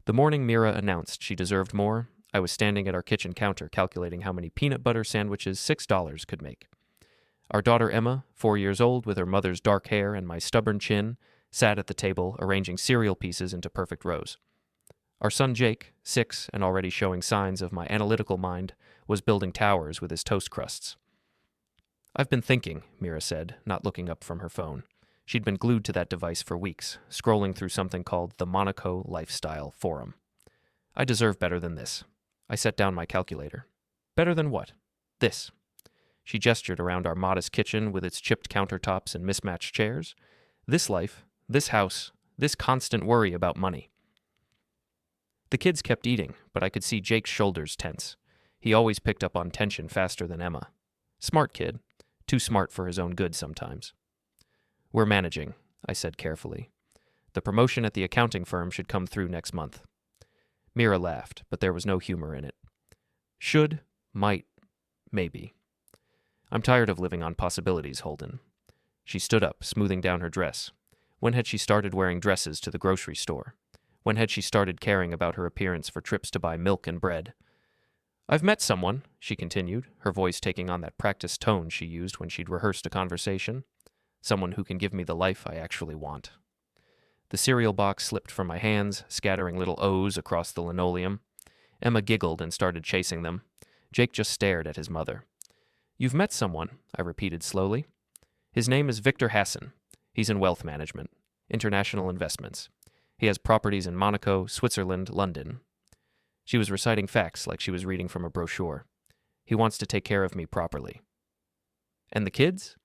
The morning Mira announced she deserved more, I was standing at our kitchen counter calculating how many peanut butter sandwiches $6 could make. Our daughter Emma, 4 years old with her mother's dark hair and my stubborn chin, sat at the table arranging cereal pieces into perfect rows. Our son Jake, 6 and already showing signs of my analytical mind, was building towers with his toast crusts. "I've been thinking," Mira said, not looking up from her phone. She'd been glued to that device for weeks, scrolling through something called the Monaco Lifestyle Forum. "I deserve better than this." I set down my calculator. "Better than what?" "This." She gestured around our modest kitchen with its chipped countertops and mismatched chairs. "This life, this house, this constant worry about money." The kids kept eating, but I could see Jake's shoulders tense. He always picked up on tension faster than Emma. Smart kid. Too smart for his own good sometimes. "We're managing," I said carefully. "The promotion at the accounting firm should come through next month." Mira laughed, but there was no humor in it. "Should, might, maybe. I'm tired of living on possibilities, Holden." She stood up, smoothing down her dress. When had she started wearing dresses to the grocery store? When had she started caring about her appearance for trips to buy milk and bread? "I've met someone," she continued, her voice taking on that practiced tone she used when she'd rehearsed a conversation. "Someone who can give me the life I actually want." The cereal box slipped from my hands, scattering little O's across the linoleum. Emma giggled and started chasing them. Jake just stared at his mother. "You've met someone," I repeated slowly. "His name is Viktor Hassen. He's in wealth management, international investments. He has properties in Monaco, Switzerland, London." She was reciting facts like she was reading from a brochure. "He wants to take care of me properly." "And the kids?"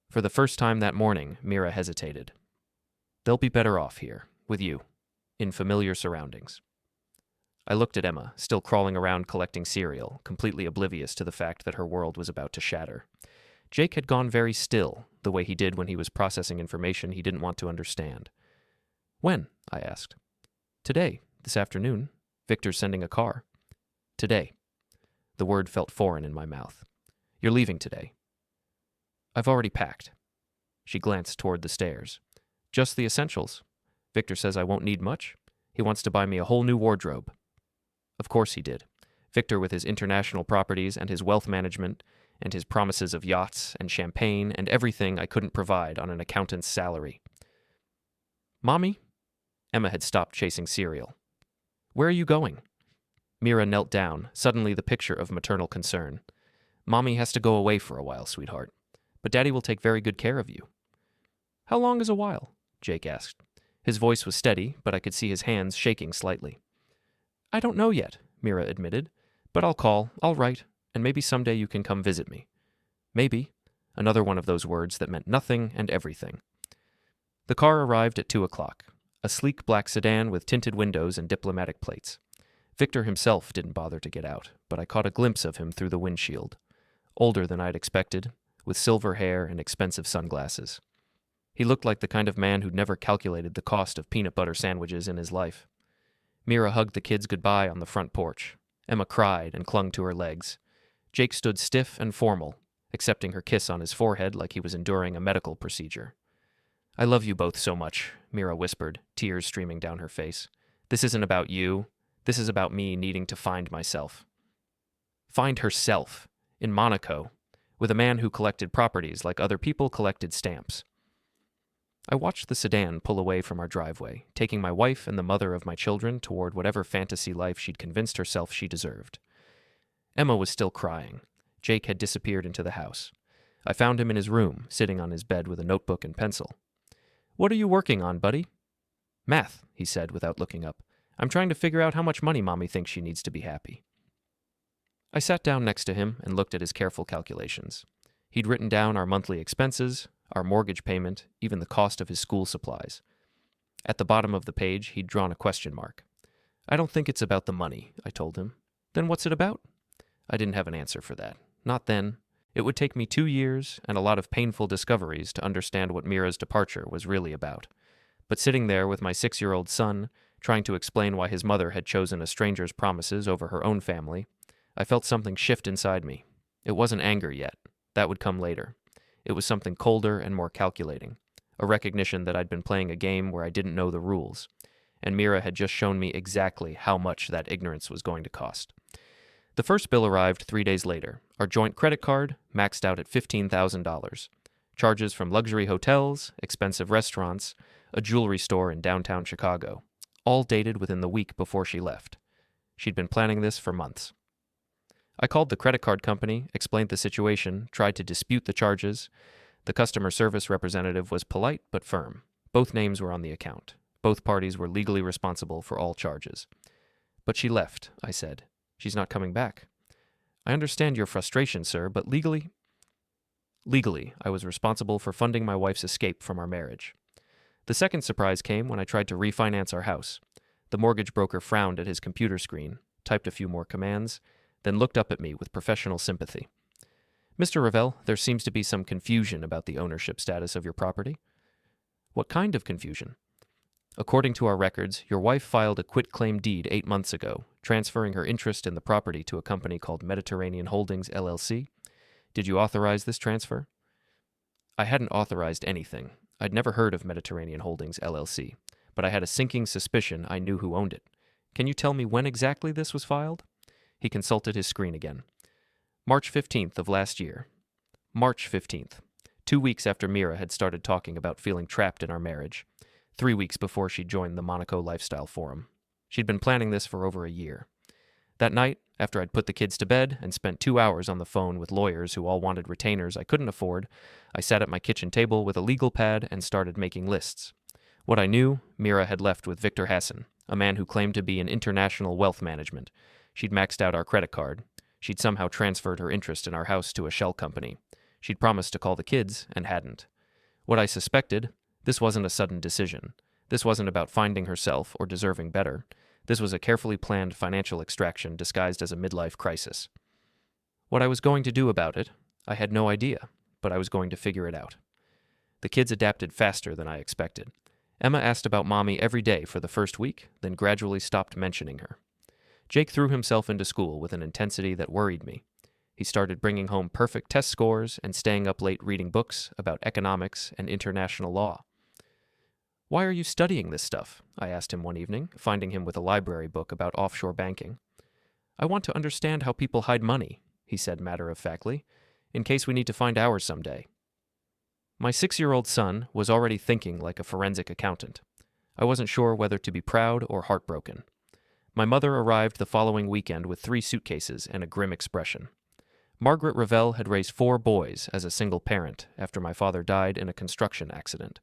For the first time that morning, Mira hesitated. "They'll be better off here, with you, in familiar surroundings." I looked at Emma, still crawling around collecting cereal, completely oblivious to the fact that her world was about to shatter. Jake had gone very still, the way he did when he was processing information he didn't want to understand. "When?" I asked. "Today, this afternoon. Victor's sending a car." "Today." The word felt foreign in my mouth. "You're leaving today." "I've already packed." She glanced toward the stairs. "Just the essentials. Victor says I won't need much. He wants to buy me a whole new wardrobe." Of course he did. Victor with his international properties and his wealth management and his promises of yachts and champagne and everything I couldn't provide on an accountant's salary. "Mommy?" Emma had stopped chasing cereal. "Where are you going?" Mira knelt down, suddenly the picture of maternal concern. "Mommy has to go away for a while, sweetheart. But Daddy will take very good care of you." "How long is a while?" Jake asked. His voice was steady, but I could see his hands shaking slightly. "I don't know yet," Mira admitted. "But I'll call, I'll write, and maybe someday you can come visit me." "Maybe." Another one of those words that meant nothing and everything. The car arrived at 2 o'clock. A sleek black sedan with tinted windows and diplomatic plates. Victor himself didn't bother to get out, but I caught a glimpse of him through the windshield. Older than I'd expected, with silver hair and expensive sunglasses. He looked like the kind of man who'd never calculated the cost of peanut butter sandwiches in his life. Mira hugged the kids goodbye on the front porch. Emma cried and clung to her legs. Jake stood stiff and formal, accepting her kiss on his forehead like he was enduring a medical procedure. "I love you both so much," Mira whispered, tears streaming down her face. "This isn't about you. This is about me needing to find myself." Find herself, in Monaco, with a man who collected properties like other people collected stamps. I watched the sedan pull away from our driveway, taking my wife and the mother of my children toward whatever fantasy life she'd convinced herself she deserved. Emma was still crying. Jake had disappeared into the house. I found him in his room, sitting on his bed with a notebook and pencil. "What are you working on, buddy?" "Math," he said without looking up. "I'm trying to figure out how much money Mommy thinks she needs to be happy." I sat down next to him and looked at his careful calculations. He'd written down our monthly expenses, our mortgage payment, even the cost of his school supplies. At the bottom of the page, he'd drawn a question mark. "I don't think it's about the money," I told him. "Then what's it about?" I didn't have an answer for that. Not then. It would take me 2 years and a lot of painful discoveries to understand what Mira's departure was really about. But sitting there with my 6-year-old son, trying to explain why his mother had chosen a stranger's promises over her own family, I felt something shift inside me. It wasn't anger yet. That would come later. It was something colder and more calculating, a recognition that I'd been playing a game where I didn't know the rules, and Mira had just shown me exactly how much that ignorance was going to cost. The first bill arrived 3 days later. Our joint credit card maxed out at $15,000. Charges from luxury hotels, expensive restaurants, a jewelry store in downtown Chicago, all dated within the week before she left. She'd been planning this for months. I called the credit card company, explained the situation, tried to dispute the charges. The customer service representative was polite but firm. Both names were on the account. Both parties were legally responsible for all charges. But she left, I said. She's not coming back. I understand your frustration, sir, but legally, I was responsible for funding my wife's escape from our marriage. The second surprise came when I tried to refinance our house. The mortgage broker frowned at his computer screen, typed a few more commands, then looked up at me with professional sympathy. Mr. Revell, there seems to be some confusion about the ownership status of your property. What kind of confusion? According to our records, your wife filed a quitclaim deed 8 months ago, transferring her interest in the property to a company called Mediterranean Holdings, LLC. Did you authorize this transfer? I hadn't authorized anything. I'd never heard of Mediterranean Holdings, LLC, but I had a sinking suspicion I knew who owned it. Can you tell me when exactly this was filed? He consulted his screen again. March 15th of last year. March 15th. 2 weeks after Mira had started talking about feeling trapped in our marriage. 3 weeks before she joined the Monaco Lifestyle Forum. She'd been planning this for over a year. That night, after I'd put the kids to bed and spent 2 hours on the phone with lawyers who all wanted retainers I couldn't afford, I sat at my kitchen table with a legal pad and started making lists. What I knew, Mira had left with Viktor Hassen, a man who claimed to be in international wealth management. She'd maxed out our credit card. She'd somehow transferred her interest in our house to a shell company. She'd promised to call the kids and hadn't. What I suspected, this wasn't a sudden decision. This wasn't about finding herself or deserving better. This was a carefully planned financial extraction disguised as a midlife crisis. What I was going to do about it, I had no idea, but I was going to figure it out. The kids adapted faster than I expected. Emma asked about Mommy every day for the first week, then gradually stopped mentioning her. Jake threw himself into school with an intensity that worried me. He started bringing home perfect test scores and staying up late reading books about economics and international law. Why are you studying this stuff? I asked him one evening, finding him with a library book about offshore banking. I want to understand how people hide money, he said matter-of-factly, in case we need to find ours someday. My 6-year-old son was already thinking like a forensic accountant. I wasn't sure whether to be proud or heartbroken. My mother arrived the following weekend with 3 suitcases and a grim expression. Margaret Revell had raised 4 boys as a single parent after my father died in a construction accident.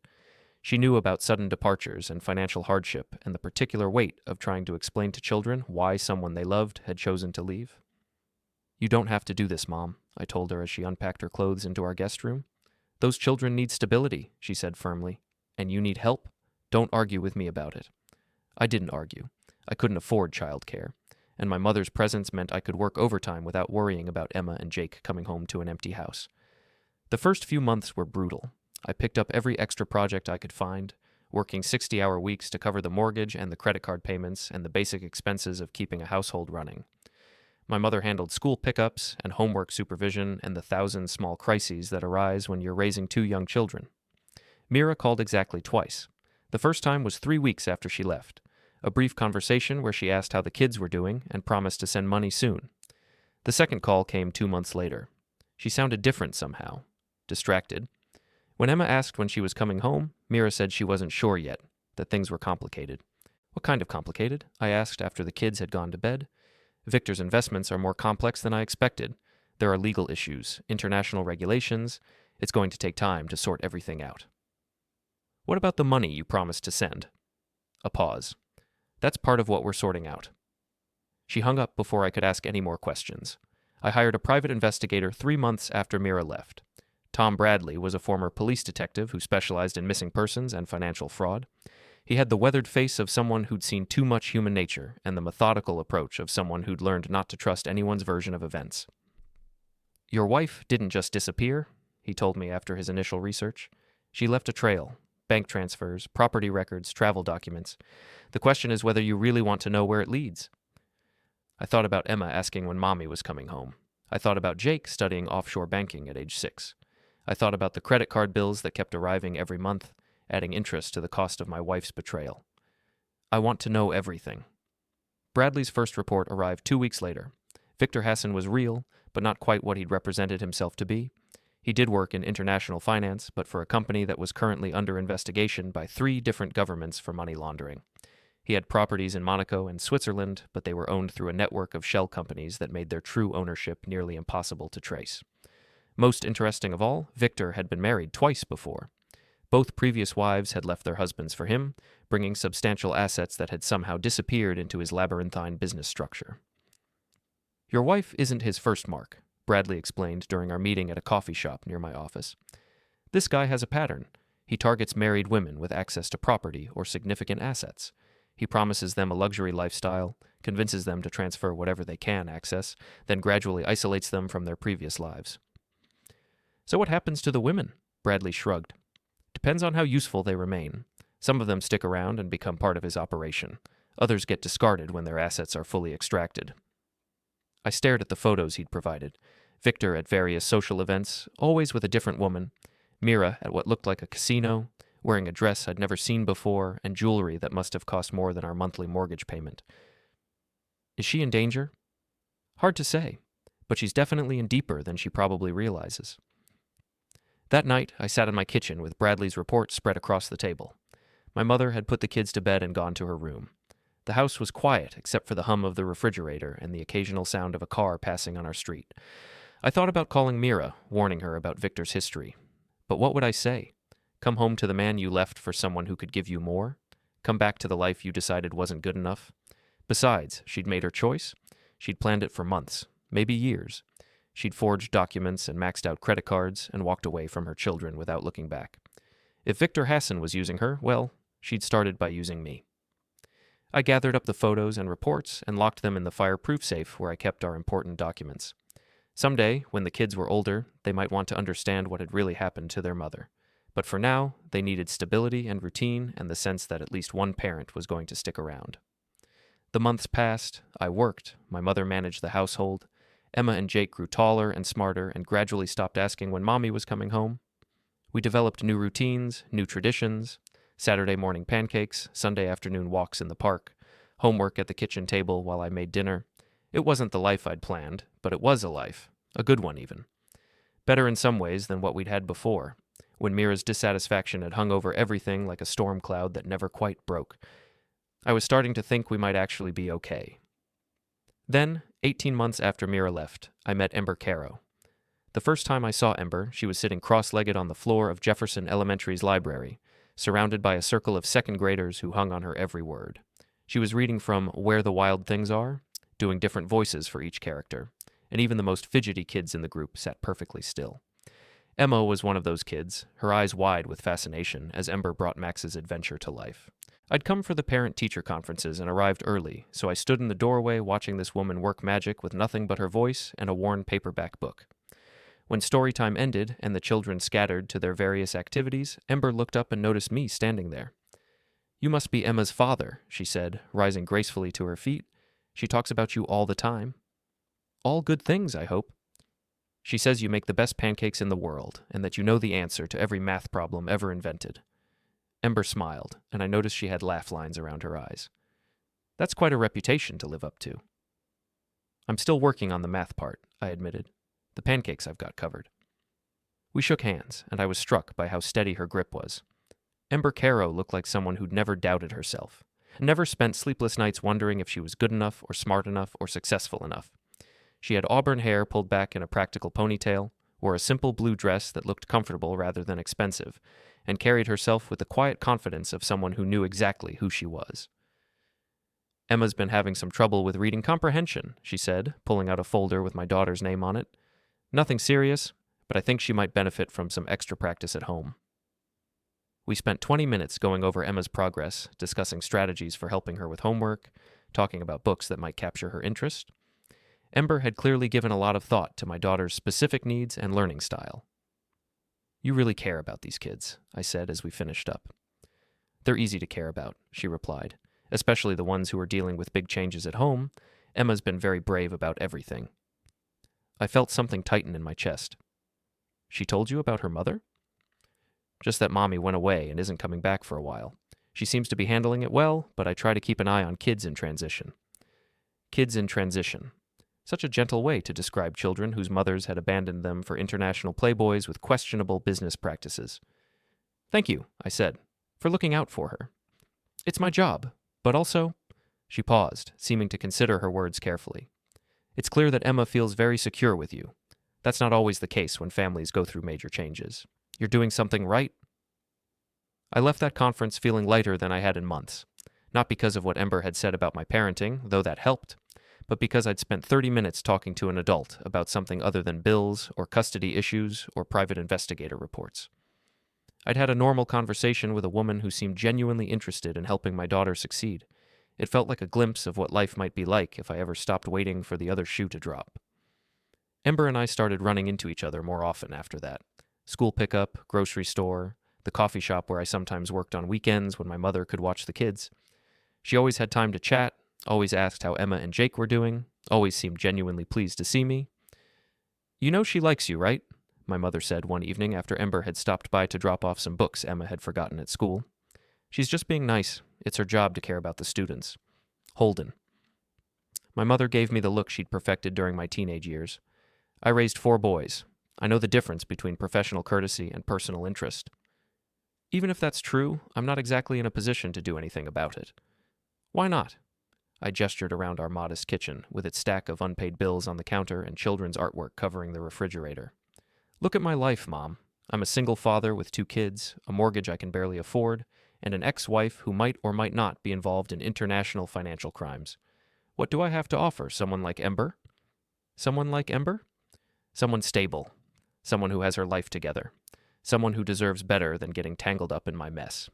She knew about sudden departures and financial hardship and the particular weight of trying to explain to children why someone they loved had chosen to leave. You don't have to do this, Mom, I told her as she unpacked her clothes into our guest room. Those children need stability, she said firmly, and you need help. Don't argue with me about it. I didn't argue. I couldn't afford childcare, and my mother's presence meant I could work overtime without worrying about Emma and Jake coming home to an empty house. The first few months were brutal. I picked up every extra project I could find, working 60-hour weeks to cover the mortgage and the credit card payments and the basic expenses of keeping a household running. My mother handled school pickups and homework supervision and the 1,000 small crises that arise when you're raising 2 young children. Mira called exactly twice. The first time was 3 weeks after she left. A brief conversation where she asked how the kids were doing and promised to send money soon. The second call came 2 months later. She sounded different somehow, distracted. When Emma asked when she was coming home, Mira said she wasn't sure yet, that things were complicated. What kind of complicated? I asked after the kids had gone to bed. Victor's investments are more complex than I expected. There are legal issues, international regulations. It's going to take time to sort everything out. What about the money you promised to send? A pause. That's part of what we're sorting out. She hung up before I could ask any more questions. I hired a private investigator 3 months after Mira left. Tom Bradley was a former police detective who specialized in missing persons and financial fraud. He had the weathered face of someone who'd seen too much human nature and the methodical approach of someone who'd learned not to trust anyone's version of events. Your wife didn't just disappear, he told me after his initial research. She left a trail, bank transfers, property records, travel documents. The question is whether you really want to know where it leads. I thought about Emma asking when Mommy was coming home. I thought about Jake studying offshore banking at age 6. I thought about the credit card bills that kept arriving every month, adding interest to the cost of my wife's betrayal. I want to know everything. Bradley's first report arrived 2 weeks later. Viktor Hassen was real, but not quite what he'd represented himself to be. He did work in international finance, but for a company that was currently under investigation by 3 different governments for money laundering. He had properties in Monaco and Switzerland, but they were owned through a network of shell companies that made their true ownership nearly impossible to trace. Most interesting of all, Viktor had been married twice before. Both previous wives had left their husbands for him, bringing substantial assets that had somehow disappeared into his labyrinthine business structure. Your wife isn't his first mark, Bradley explained during our meeting at a coffee shop near my office. This guy has a pattern. He targets married women with access to property or significant assets. He promises them a luxury lifestyle, convinces them to transfer whatever they can access, then gradually isolates them from their previous lives. So what happens to the women? Bradley shrugged. Depends on how useful they remain. Some of them stick around and become part of his operation. Others get discarded when their assets are fully extracted. I stared at the photos he'd provided. Viktor at various social events, always with a different woman. Mira at what looked like a casino, wearing a dress I'd never seen before, and jewelry that must have cost more than our monthly mortgage payment. Is she in danger? Hard to say, but she's definitely in deeper than she probably realizes. That night, I sat in my kitchen with Bradley's report spread across the table. My mother had put the kids to bed and gone to her room. The house was quiet except for the hum of the refrigerator and the occasional sound of a car passing on our street. I thought about calling Mira, warning her about Viktor's history. But what would I say? Come home to the man you left for someone who could give you more? Come back to the life you decided wasn't good enough? Besides, she'd made her choice. She'd planned it for months, maybe years. She'd forged documents and maxed out credit cards and walked away from her children without looking back. If Viktor Hassen was using her, well, she'd started by using me. I gathered up the photos and reports and locked them in the fireproof safe where I kept our important documents. Someday, when the kids were older, they might want to understand what had really happened to their mother. But for now, they needed stability and routine and the sense that at least one parent was going to stick around. The months passed, I worked, my mother managed the household. Emma and Jake grew taller and smarter and gradually stopped asking when Mommy was coming home. We developed new routines, new traditions, Saturday morning pancakes, Sunday afternoon walks in the park, homework at the kitchen table while I made dinner. It wasn't the life I'd planned, but it was a life, a good one even. Better in some ways than what we'd had before, when Mira's dissatisfaction had hung over everything like a storm cloud that never quite broke. I was starting to think we might actually be okay. Then, 18 months after Mira left, I met Ember Caro. The first time I saw Ember, she was sitting cross-legged on the floor of Jefferson Elementary's library, surrounded by a circle of second graders who hung on her every word. She was reading from Where the Wild Things Are, doing different voices for each character, and even the most fidgety kids in the group sat perfectly still. Emma was one of those kids, her eyes wide with fascination as Ember brought Max's adventure to life. I'd come for the parent-teacher conferences and arrived early, so I stood in the doorway watching this woman work magic with nothing but her voice and a worn paperback book. When story time ended and the children scattered to their various activities, Ember looked up and noticed me standing there. "You must be Emma's father," she said, rising gracefully to her feet. "She talks about you all the time." "All good things, I hope." "She says you make the best pancakes in the world, and that you know the answer to every math problem ever invented." Ember smiled, and I noticed she had laugh lines around her eyes. "That's quite a reputation to live up to." "I'm still working on the math part," I admitted. "The pancakes I've got covered." We shook hands, and I was struck by how steady her grip was. Ember Caro looked like someone who'd never doubted herself, never spent sleepless nights wondering if she was good enough or smart enough or successful enough. She had auburn hair pulled back in a practical ponytail, wore a simple blue dress that looked comfortable rather than expensive, and carried herself with the quiet confidence of someone who knew exactly who she was. "Emma's been having some trouble with reading comprehension," she said, pulling out a folder with my daughter's name on it. "Nothing serious, but I think she might benefit from some extra practice at home." We spent 20 minutes going over Emma's progress, discussing strategies for helping her with homework, talking about books that might capture her interest. Ember had clearly given a lot of thought to my daughter's specific needs and learning style. "You really care about these kids," I said as we finished up. "They're easy to care about," she replied, "especially the ones who are dealing with big changes at home. Emma's been very brave about everything." I felt something tighten in my chest. "She told you about her mother?" "Just that Mommy went away and isn't coming back for a while. She seems to be handling it well, but I try to keep an eye on kids in transition. Kids in transition. Such a gentle way to describe children whose mothers had abandoned them for international playboys with questionable business practices. Thank you, I said, for looking out for her. It's my job, but also... She paused, seeming to consider her words carefully. It's clear that Emma feels very secure with you. That's not always the case when families go through major changes. You're doing something right. I left that conference feeling lighter than I had in months, not because of what Ember had said about my parenting, though that helped, but because I'd spent 30 minutes talking to an adult about something other than bills or custody issues or private investigator reports. I'd had a normal conversation with a woman who seemed genuinely interested in helping my daughter succeed. It felt like a glimpse of what life might be like if I ever stopped waiting for the other shoe to drop. Ember and I started running into each other more often after that. School pickup, grocery store, the coffee shop where I sometimes worked on weekends when my mother could watch the kids. She always had time to chat, always asked how Emma and Jake were doing, always seemed genuinely pleased to see me. You know she likes you, right? My mother said one evening after Ember had stopped by to drop off some books Emma had forgotten at school. She's just being nice. It's her job to care about the students. Holden. My mother gave me the look she'd perfected during my teenage years. I raised 4 boys. I know the difference between professional courtesy and personal interest. Even if that's true, I'm not exactly in a position to do anything about it. Why not? I gestured around our modest kitchen, with its stack of unpaid bills on the counter and children's artwork covering the refrigerator. Look at my life, Mom. I'm a single father with 2 kids, a mortgage I can barely afford, and an ex-wife who might or might not be involved in international financial crimes. What do I have to offer someone like Ember? Someone like Ember? Someone stable. Someone who has her life together. Someone who deserves better than getting tangled up in my mess.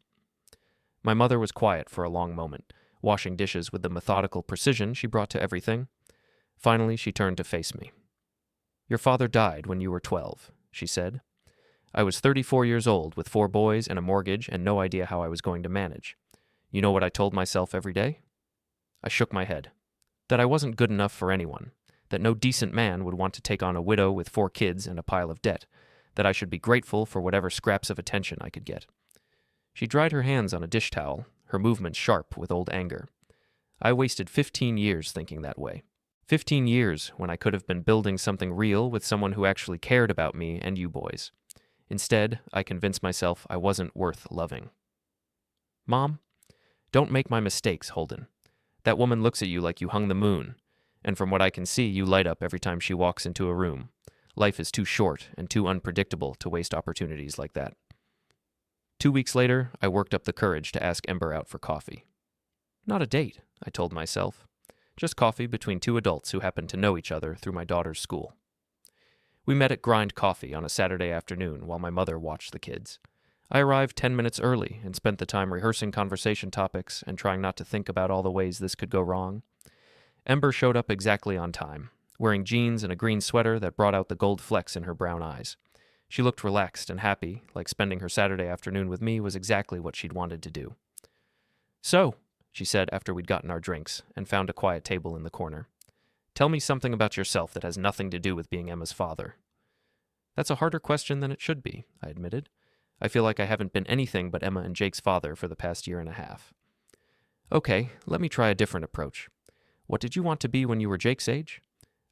My mother was quiet for a long moment, washing dishes with the methodical precision she brought to everything. Finally, she turned to face me. Your father died when you were 12, she said. I was 34 years old with 4 boys and a mortgage and no idea how I was going to manage. You know what I told myself every day? I shook my head. That I wasn't good enough for anyone. That no decent man would want to take on a widow with 4 kids and a pile of debt. That I should be grateful for whatever scraps of attention I could get. She dried her hands on a dish towel, her movements sharp with old anger. I wasted 15 years thinking that way. 15 years when I could have been building something real with someone who actually cared about me and you boys. Instead, I convinced myself I wasn't worth loving. Mom, don't make my mistakes, Holden. That woman looks at you like you hung the moon, and from what I can see, you light up every time she walks into a room. Life is too short and too unpredictable to waste opportunities like that. 2 weeks later, I worked up the courage to ask Ember out for coffee. Not a date, I told myself. Just coffee between 2 adults who happened to know each other through my daughter's school. We met at Grind Coffee on a Saturday afternoon while my mother watched the kids. I arrived 10 minutes early and spent the time rehearsing conversation topics and trying not to think about all the ways this could go wrong. Ember showed up exactly on time, wearing jeans and a green sweater that brought out the gold flecks in her brown eyes. She looked relaxed and happy, like spending her Saturday afternoon with me was exactly what she'd wanted to do. So, she said after we'd gotten our drinks and found a quiet table in the corner, tell me something about yourself that has nothing to do with being Emma's father. That's a harder question than it should be, I admitted. I feel like I haven't been anything but Emma and Jake's father for the past year and a half. Okay, let me try a different approach. What did you want to be when you were Jake's age?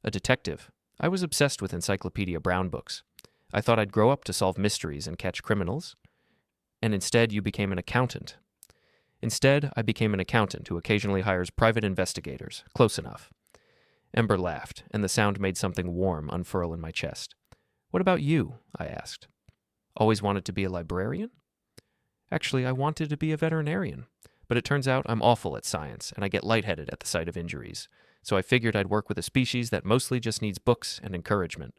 A detective. I was obsessed with Encyclopedia Brown books. I thought I'd grow up to solve mysteries and catch criminals. And instead, you became an accountant. Instead, I became an accountant who occasionally hires private investigators. Close enough. Ember laughed, and the sound made something warm unfurl in my chest. What about you? I asked. Always wanted to be a librarian? Actually, I wanted to be a veterinarian. But it turns out I'm awful at science, and I get lightheaded at the sight of injuries. So I figured I'd work with a species that mostly just needs books and encouragement.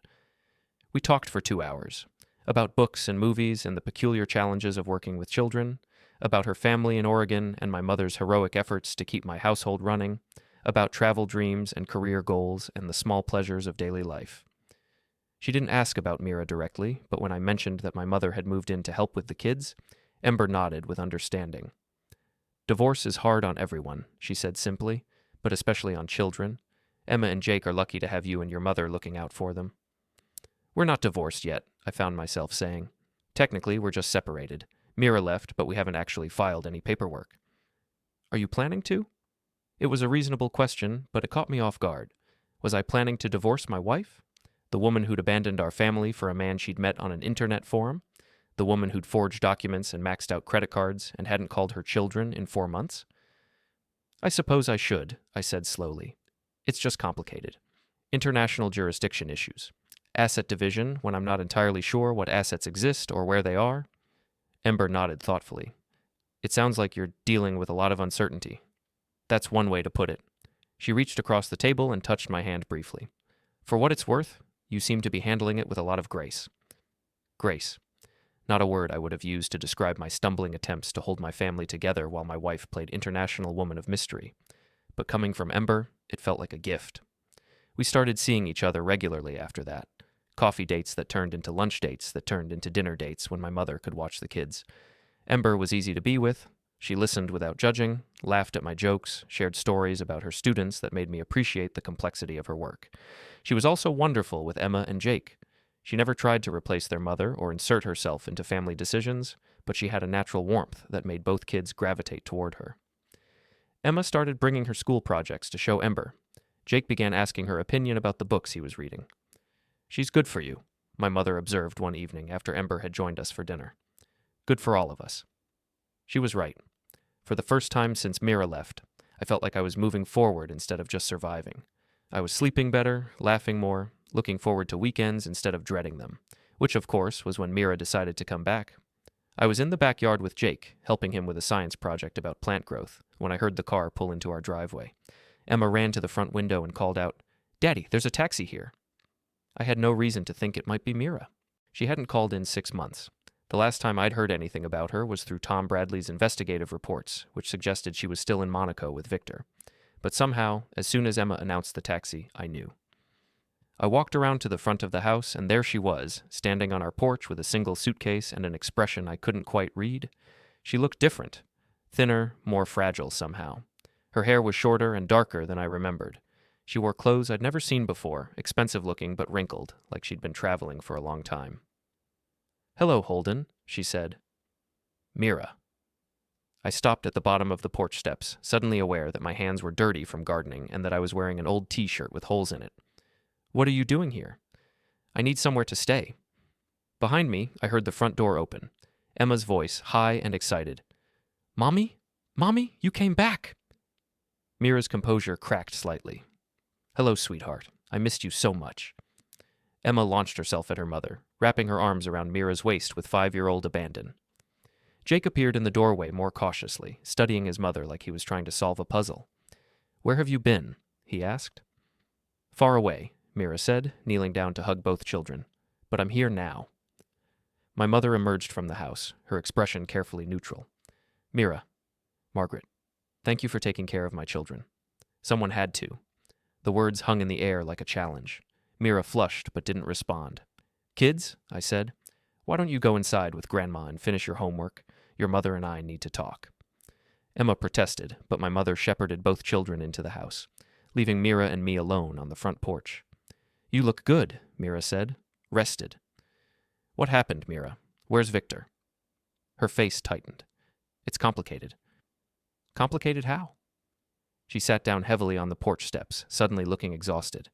We talked for 2 hours. About books and movies and the peculiar challenges of working with children. About her family in Oregon and my mother's heroic efforts to keep my household running. About travel dreams and career goals and the small pleasures of daily life. She didn't ask about Mira directly, but when I mentioned that my mother had moved in to help with the kids, Ember nodded with understanding. Divorce is hard on everyone, she said simply, but especially on children. Emma and Jake are lucky to have you and your mother looking out for them. We're not divorced yet, I found myself saying. Technically, we're just separated. Mira left, but we haven't actually filed any paperwork. Are you planning to? It was a reasonable question, but it caught me off guard. Was I planning to divorce my wife? The woman who'd abandoned our family for a man she'd met on an internet forum? The woman who'd forged documents and maxed out credit cards and hadn't called her children in 4 months? I suppose I should, I said slowly. It's just complicated. International jurisdiction issues. Asset division when I'm not entirely sure what assets exist or where they are. Ember nodded thoughtfully. It sounds like you're dealing with a lot of uncertainty. That's one way to put it. She reached across the table and touched my hand briefly. For what it's worth, you seem to be handling it with a lot of grace. Grace. Not a word I would have used to describe my stumbling attempts to hold my family together while my wife played international woman of mystery. But coming from Ember, it felt like a gift. We started seeing each other regularly after that. Coffee dates that turned into lunch dates that turned into dinner dates when my mother could watch the kids. Ember was easy to be with. She listened without judging, laughed at my jokes, shared stories about her students that made me appreciate the complexity of her work. She was also wonderful with Emma and Jake. She never tried to replace their mother or insert herself into family decisions, but she had a natural warmth that made both kids gravitate toward her. Emma started bringing her school projects to show Ember. Jake began asking her opinion about the books he was reading. She's good for you, my mother observed one evening after Ember had joined us for dinner. Good for all of us. She was right. For the first time since Mira left, I felt like I was moving forward instead of just surviving. I was sleeping better, laughing more, looking forward to weekends instead of dreading them, which, of course, was when Mira decided to come back. I was in the backyard with Jake, helping him with a science project about plant growth, when I heard the car pull into our driveway. Emma ran to the front window and called out, "Daddy, there's a taxi here." I had no reason to think it might be Mira. She hadn't called in 6 months. The last time I'd heard anything about her was through Tom Bradley's investigative reports, which suggested she was still in Monaco with Viktor. But somehow, as soon as Emma announced the taxi, I knew. I walked around to the front of the house, and there she was, standing on our porch with a single suitcase and an expression I couldn't quite read. She looked different, thinner, more fragile somehow. Her hair was shorter and darker than I remembered. She wore clothes I'd never seen before, expensive looking but wrinkled, like she'd been traveling for a long time. "Hello, Holden," she said. "Mira." I stopped at the bottom of the porch steps, suddenly aware that my hands were dirty from gardening and that I was wearing an old t-shirt with holes in it. "What are you doing here?" "I need somewhere to stay." Behind me, I heard the front door open. Emma's voice, high and excited. "Mommy? Mommy, you came back!" Mira's composure cracked slightly. "Hello, sweetheart. I missed you so much." Emma launched herself at her mother, wrapping her arms around Mira's waist with 5-year-old abandon. Jake appeared in the doorway more cautiously, studying his mother like he was trying to solve a puzzle. "Where have you been?" he asked. "Far away," Mira said, kneeling down to hug both children. "But I'm here now." My mother emerged from the house, her expression carefully neutral. "Mira, Margaret, thank you for taking care of my children. Someone had to." The words hung in the air like a challenge. Mira flushed but didn't respond. "Kids," I said, "why don't you go inside with Grandma and finish your homework? Your mother and I need to talk." Emma protested, but my mother shepherded both children into the house, leaving Mira and me alone on the front porch. "You look good," Mira said. "Rested." "What happened, Mira? Where's Viktor?" Her face tightened. "It's complicated." "Complicated how?" She sat down heavily on the porch steps, suddenly looking exhausted.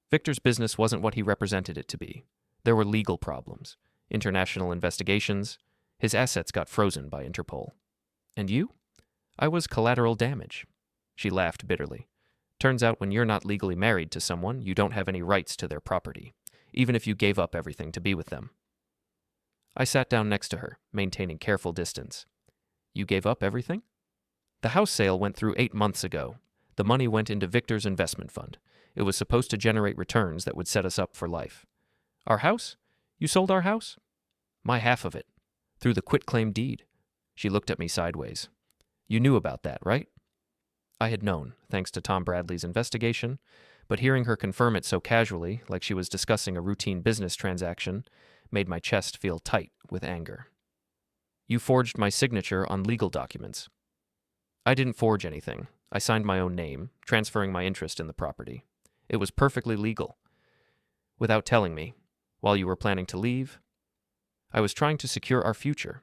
Viktor's business wasn't what he represented it to be. There were legal problems, international investigations. His assets got frozen by Interpol. "And you?" "I was collateral damage." She laughed bitterly. "Turns out when you're not legally married to someone, you don't have any rights to their property, even if you gave up everything to be with them." I sat down next to her, maintaining careful distance. "You gave up everything?" "The house sale went through 8 months ago. The money went into Viktor's investment fund. It was supposed to generate returns that would set us up for life." "Our house? You sold our house?" "My half of it. Through the quitclaim deed." She looked at me sideways. "You knew about that, right?" I had known, thanks to Tom Bradley's investigation, but hearing her confirm it so casually, like she was discussing a routine business transaction, made my chest feel tight with anger. "You forged my signature on legal documents." "I didn't forge anything. I signed my own name, transferring my interest in the property. It was perfectly legal. Without telling me, while you were planning to leave, I was trying to secure our future."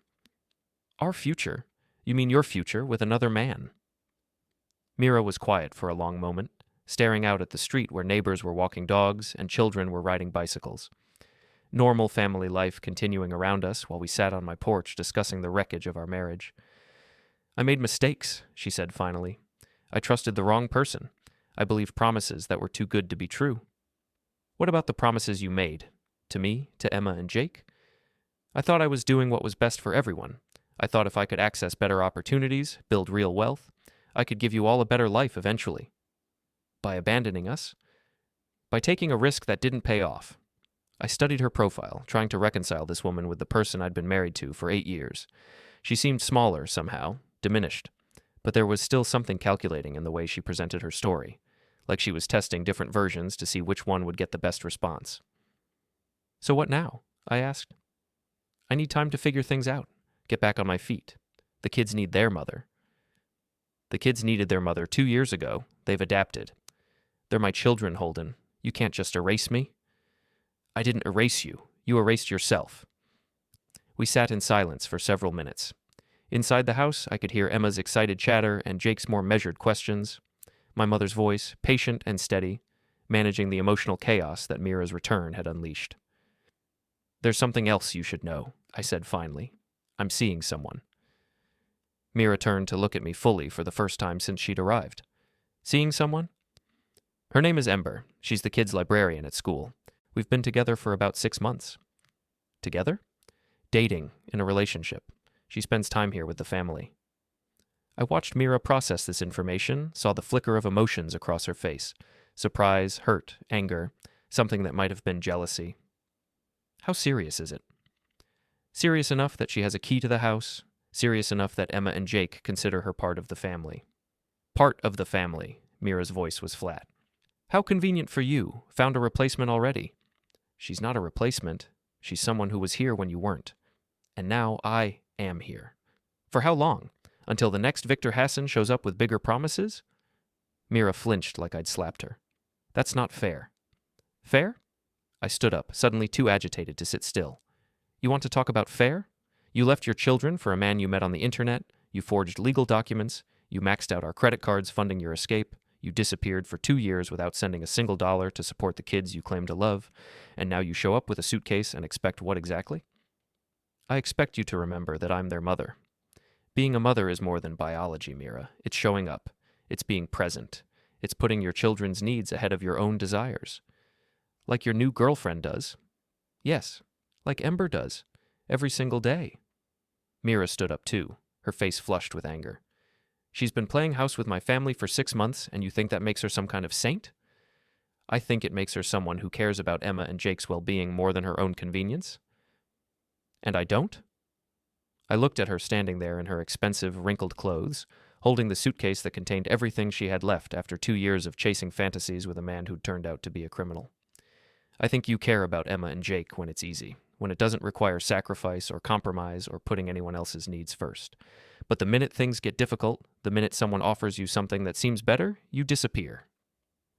Our future? You mean your future with another man? Mira was quiet for a long moment, staring out at the street where neighbors were walking dogs and children were riding bicycles. Normal family life continuing around us while we sat on my porch discussing the wreckage of our marriage. I made mistakes, she said finally. I trusted the wrong person. I believed promises that were too good to be true. What about the promises you made? To me, to Emma and Jake? I thought I was doing what was best for everyone. I thought if I could access better opportunities, build real wealth, I could give you all a better life eventually. By abandoning us? By taking a risk that didn't pay off. I studied her profile, trying to reconcile this woman with the person I'd been married to for 8 years. She seemed smaller somehow, diminished, but there was still something calculating in the way she presented her story, like she was testing different versions to see which one would get the best response. So what now? I asked. I need time to figure things out, get back on my feet. The kids need their mother. The kids needed their mother 2 years ago. They've adapted. They're my children, Holden. You can't just erase me. I didn't erase you. You erased yourself. We sat in silence for several minutes. Inside the house, I could hear Emma's excited chatter and Jake's more measured questions. My mother's voice, patient and steady, managing the emotional chaos that Mira's return had unleashed. There's something else you should know, I said finally. I'm seeing someone. Mira turned to look at me fully for the first time since she'd arrived. Seeing someone? Her name is Ember. She's the kids' librarian at school. We've been together for about 6 months. Together? Dating, in a relationship. She spends time here with the family. I watched Mira process this information, saw the flicker of emotions across her face. Surprise, hurt, anger, something that might have been jealousy. How serious is it? Serious enough that she has a key to the house, serious enough that Emma and Jake consider her part of the family. Part of the family, Mira's voice was flat. How convenient for you, found a replacement already. She's not a replacement, she's someone who was here when you weren't. And now I am here. For how long? Until the next Viktor Hassen shows up with bigger promises? Mira flinched like I'd slapped her. That's not fair. Fair? I stood up, suddenly too agitated to sit still. You want to talk about fair? You left your children for a man you met on the internet, you forged legal documents, you maxed out our credit cards funding your escape, you disappeared for 2 years without sending a single dollar to support the kids you claim to love, and now you show up with a suitcase and expect what exactly? I expect you to remember that I'm their mother. Being a mother is more than biology, Mira. It's showing up. It's being present. It's putting your children's needs ahead of your own desires. Like your new girlfriend does. Yes, like Ember does. Every single day. Mira stood up too, her face flushed with anger. She's been playing house with my family for 6 months, and you think that makes her some kind of saint? I think it makes her someone who cares about Emma and Jake's well-being more than her own convenience. And I don't? I looked at her standing there in her expensive, wrinkled clothes, holding the suitcase that contained everything she had left after 2 years of chasing fantasies with a man who'd turned out to be a criminal. I think you care about Emma and Jake when it's easy, when it doesn't require sacrifice or compromise or putting anyone else's needs first. But the minute things get difficult, the minute someone offers you something that seems better, you disappear.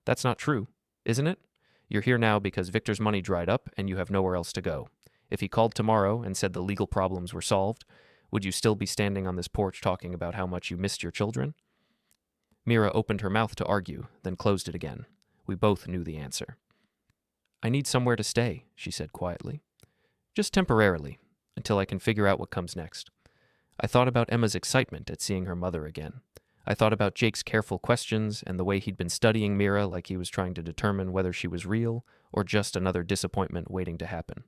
That's not true, isn't it? You're here now because Victor's money dried up and you have nowhere else to go. If he called tomorrow and said the legal problems were solved, would you still be standing on this porch talking about how much you missed your children? Mira opened her mouth to argue, then closed it again. We both knew the answer. I need somewhere to stay, she said quietly. Just temporarily, until I can figure out what comes next. I thought about Emma's excitement at seeing her mother again. I thought about Jake's careful questions and the way he'd been studying Mira like he was trying to determine whether she was real or just another disappointment waiting to happen.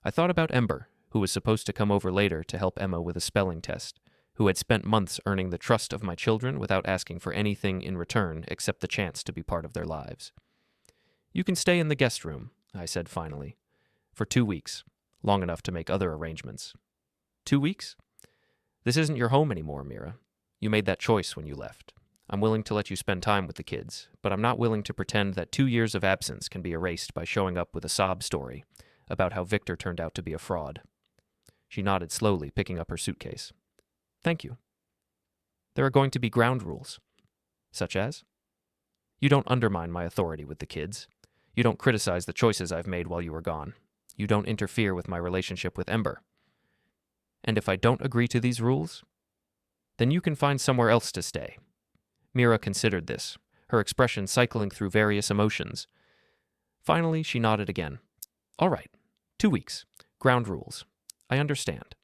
I thought about Ember, who was supposed to come over later to help Emma with a spelling test, who had spent months earning the trust of my children without asking for anything in return except the chance to be part of their lives. You can stay in the guest room, I said finally, for 2 weeks, long enough to make other arrangements. 2 weeks? This isn't your home anymore, Mira. You made that choice when you left. I'm willing to let you spend time with the kids, but I'm not willing to pretend that 2 years of absence can be erased by showing up with a sob story about how Victor turned out to be a fraud. She nodded slowly, picking up her suitcase. Thank you. There are going to be ground rules. Such as? You don't undermine my authority with the kids. You don't criticize the choices I've made while you were gone. You don't interfere with my relationship with Ember. And if I don't agree to these rules, then you can find somewhere else to stay. Mira considered this, her expression cycling through various emotions. Finally, she nodded again. All right, 2 weeks. Ground rules. I understand.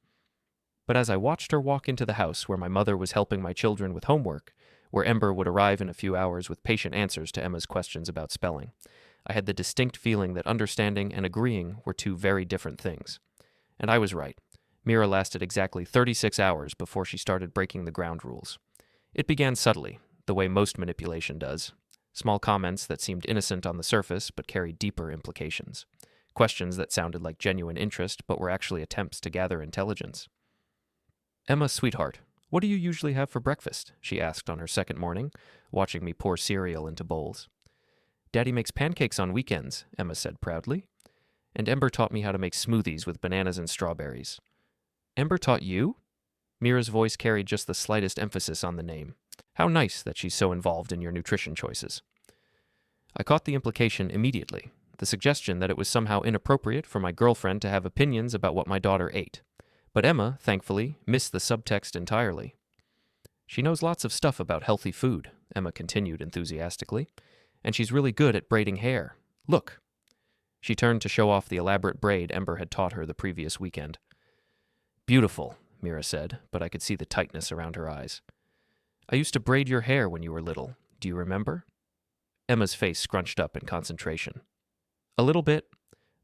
But as I watched her walk into the house where my mother was helping my children with homework, where Ember would arrive in a few hours with patient answers to Emma's questions about spelling, I had the distinct feeling that understanding and agreeing were two very different things. And I was right. Mira lasted exactly 36 hours before she started breaking the ground rules. It began subtly, the way most manipulation does. Small comments that seemed innocent on the surface but carried deeper implications. Questions that sounded like genuine interest but were actually attempts to gather intelligence. Emma, sweetheart, what do you usually have for breakfast? She asked on her second morning, watching me pour cereal into bowls. Daddy makes pancakes on weekends, Emma said proudly. And Ember taught me how to make smoothies with bananas and strawberries. Ember taught you? Mira's voice carried just the slightest emphasis on the name. How nice that she's so involved in your nutrition choices. I caught the implication immediately, the suggestion that it was somehow inappropriate for my girlfriend to have opinions about what my daughter ate. But Emma, thankfully, missed the subtext entirely. She knows lots of stuff about healthy food, Emma continued enthusiastically, and she's really good at braiding hair. Look. She turned to show off the elaborate braid Ember had taught her the previous weekend. Beautiful, Mira said, but I could see the tightness around her eyes. I used to braid your hair when you were little. Do you remember? Emma's face scrunched up in concentration. A little bit,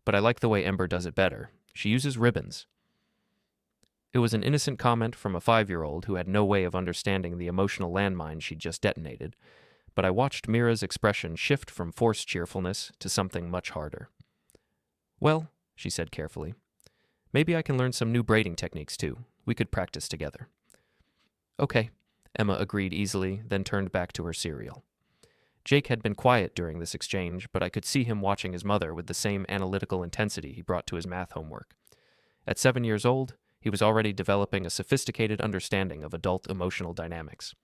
but I like the way Ember does it better. She uses ribbons. It was an innocent comment from a 5-year-old who had no way of understanding the emotional landmine she'd just detonated, but I watched Mira's expression shift from forced cheerfulness to something much harder. Well, she said carefully, maybe I can learn some new braiding techniques too. We could practice together. Okay, Emma agreed easily, then turned back to her cereal. Jake had been quiet during this exchange, but I could see him watching his mother with the same analytical intensity he brought to his math homework. At 7 years old, he was already developing a sophisticated understanding of adult emotional dynamics.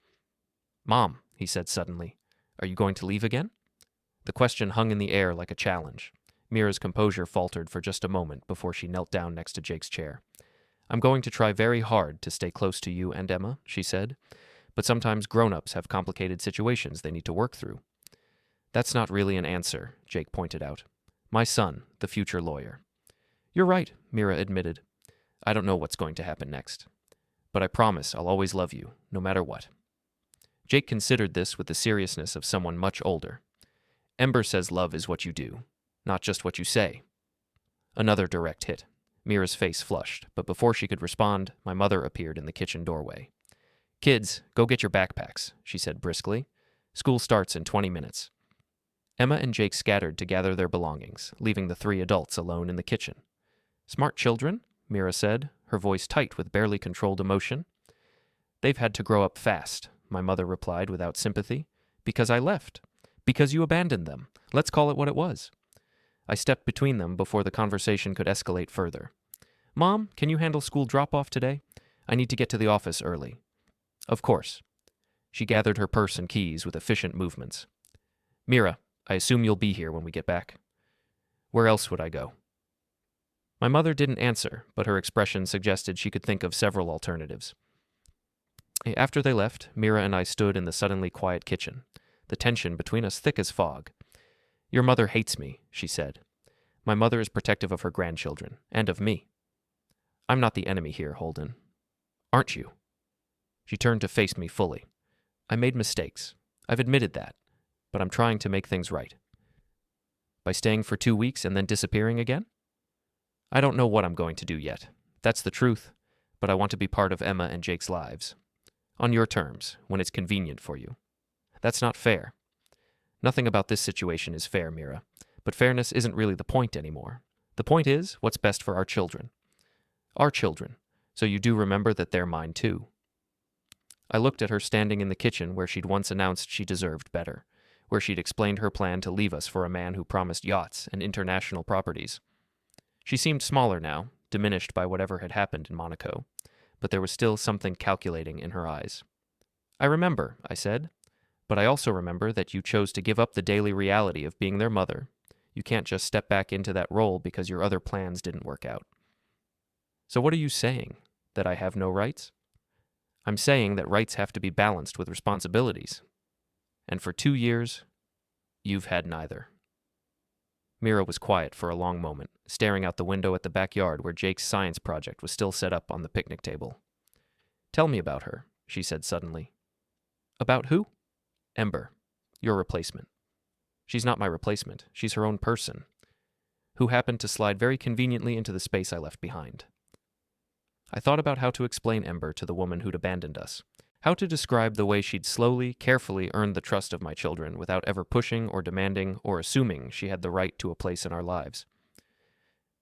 Mom, he said suddenly, are you going to leave again? The question hung in the air like a challenge. Mira's composure faltered for just a moment before she knelt down next to Jake's chair. I'm going to try very hard to stay close to you and Emma, she said, but sometimes grown-ups have complicated situations they need to work through. That's not really an answer, Jake pointed out. My son, the future lawyer. You're right, Mira admitted. I don't know what's going to happen next. But I promise I'll always love you, no matter what. Jake considered this with the seriousness of someone much older. Ember says love is what you do, not just what you say. Another direct hit. Mira's face flushed, but before she could respond, my mother appeared in the kitchen doorway. Kids, go get your backpacks, she said briskly. School starts in 20 minutes. Emma and Jake scattered to gather their belongings, leaving the 3 adults alone in the kitchen. Smart children, Mira said, her voice tight with barely controlled emotion. They've had to grow up fast, my mother replied without sympathy. Because I left. Because you abandoned them. Let's call it what it was. I stepped between them before the conversation could escalate further. Mom, can you handle school drop-off today? I need to get to the office early. Of course. She gathered her purse and keys with efficient movements. Mira, I assume you'll be here when we get back. Where else would I go? My mother didn't answer, but her expression suggested she could think of several alternatives. After they left, Mira and I stood in the suddenly quiet kitchen, the tension between us thick as fog. Your mother hates me, she said. My mother is protective of her grandchildren, and of me. I'm not the enemy here, Holden. Aren't you? She turned to face me fully. I made mistakes. I've admitted that, but I'm trying to make things right. By staying for 2 weeks and then disappearing again? I don't know what I'm going to do yet. That's the truth, but I want to be part of Emma and Jake's lives. On your terms, when it's convenient for you. That's not fair. Nothing about this situation is fair, Mira, but fairness isn't really the point anymore. The point is what's best for our children. Our children, so you do remember that they're mine too. I looked at her standing in the kitchen where she'd once announced she deserved better, where she'd explained her plan to leave us for a man who promised yachts and international properties. She seemed smaller now, diminished by whatever had happened in Monaco, but there was still something calculating in her eyes. I remember, I said, but I also remember that you chose to give up the daily reality of being their mother. You can't just step back into that role because your other plans didn't work out. So what are you saying? That I have no rights? I'm saying that rights have to be balanced with responsibilities. And for 2 years, you've had neither. Mira was quiet for a long moment, staring out the window at the backyard where Jake's science project was still set up on the picnic table. Tell me about her, she said suddenly. About who? Ember, your replacement. She's not my replacement. She's her own person, who happened to slide very conveniently into the space I left behind. I thought about how to explain Ember to the woman who'd abandoned us, how to describe the way she'd slowly, carefully earned the trust of my children without ever pushing or demanding or assuming she had the right to a place in our lives.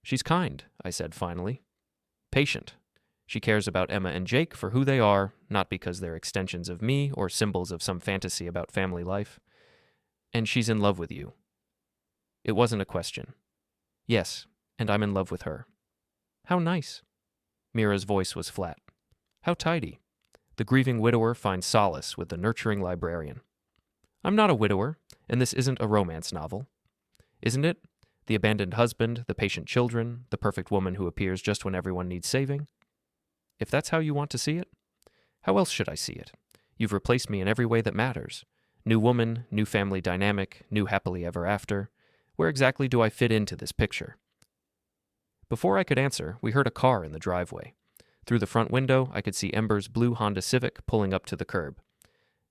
She's kind, I said finally. Patient. She cares about Emma and Jake for who they are, not because they're extensions of me or symbols of some fantasy about family life. And she's in love with you. It wasn't a question. Yes, and I'm in love with her. How nice. Mira's voice was flat. How tidy. The grieving widower finds solace with the nurturing librarian. I'm not a widower, and this isn't a romance novel. Isn't it? The abandoned husband, the patient children, the perfect woman who appears just when everyone needs saving? If that's how you want to see it, how else should I see it? You've replaced me in every way that matters. New woman, new family dynamic, new happily ever after. Where exactly do I fit into this picture? Before I could answer, we heard a car in the driveway. Through the front window, I could see Ember's blue Honda Civic pulling up to the curb.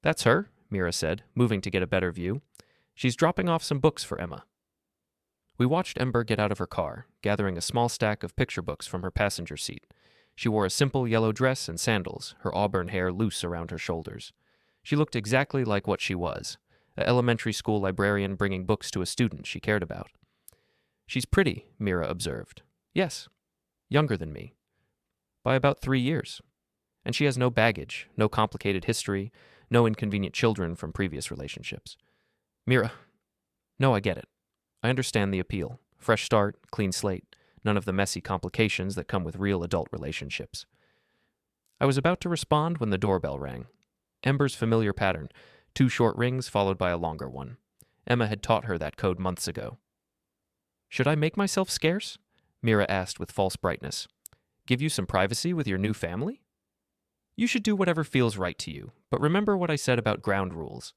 That's her, Mira said, moving to get a better view. She's dropping off some books for Emma. We watched Ember get out of her car, gathering a small stack of picture books from her passenger seat. She wore a simple yellow dress and sandals, her auburn hair loose around her shoulders. She looked exactly like what she was, an elementary school librarian bringing books to a student she cared about. She's pretty, Mira observed. Yes, younger than me. By about 3 years. And she has no baggage, no complicated history, no inconvenient children from previous relationships. Mira, no, I get it. I understand the appeal. Fresh start, clean slate, none of the messy complications that come with real adult relationships. I was about to respond when the doorbell rang. Ember's familiar pattern, 2 short rings followed by a longer one. Emma had taught her that code months ago. Should I make myself scarce? Mira asked with false brightness. Give you some privacy with your new family? You should do whatever feels right to you, but remember what I said about ground rules.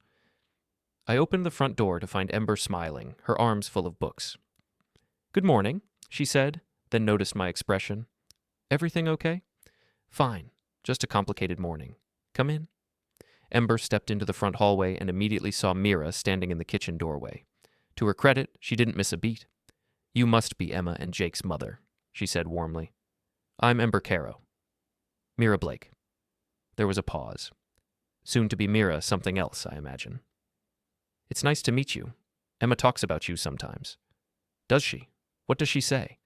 I opened the front door to find Ember smiling, her arms full of books. Good morning, she said, then noticed my expression. Everything okay? Fine, just a complicated morning. Come in. Ember stepped into the front hallway and immediately saw Mira standing in the kitchen doorway. To her credit, she didn't miss a beat. You must be Emma and Jake's mother, she said warmly. I'm Ember Caro. Mira Blake. There was a pause. Soon to be Mira something else, I imagine. It's nice to meet you. Emma talks about you sometimes. Does she? What does she say?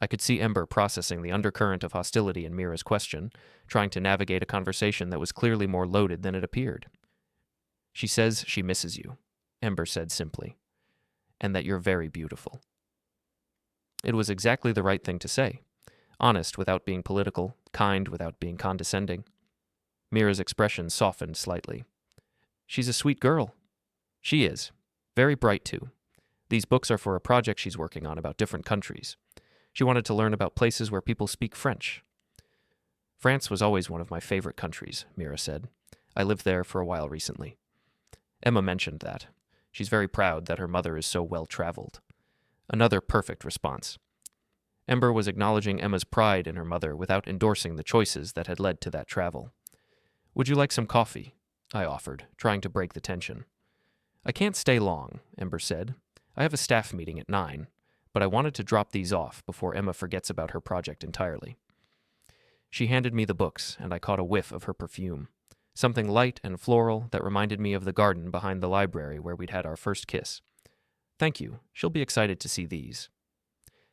I could see Ember processing the undercurrent of hostility in Mira's question, trying to navigate a conversation that was clearly more loaded than it appeared. She says she misses you, Ember said simply, and that you're very beautiful. It was exactly the right thing to say. Honest without being political, kind without being condescending. Mira's expression softened slightly. She's a sweet girl. She is. Very bright, too. These books are for a project she's working on about different countries. She wanted to learn about places where people speak French. France was always one of my favorite countries, Mira said. I lived there for a while recently. Emma mentioned that. She's very proud that her mother is so well-traveled. Another perfect response. Ember was acknowledging Emma's pride in her mother without endorsing the choices that had led to that travel. Would you like some coffee? I offered, trying to break the tension. I can't stay long, Ember said. I have a staff meeting at 9, but I wanted to drop these off before Emma forgets about her project entirely. She handed me the books, and I caught a whiff of her perfume. Something light and floral that reminded me of the garden behind the library where we'd had our first kiss. Thank you. She'll be excited to see these.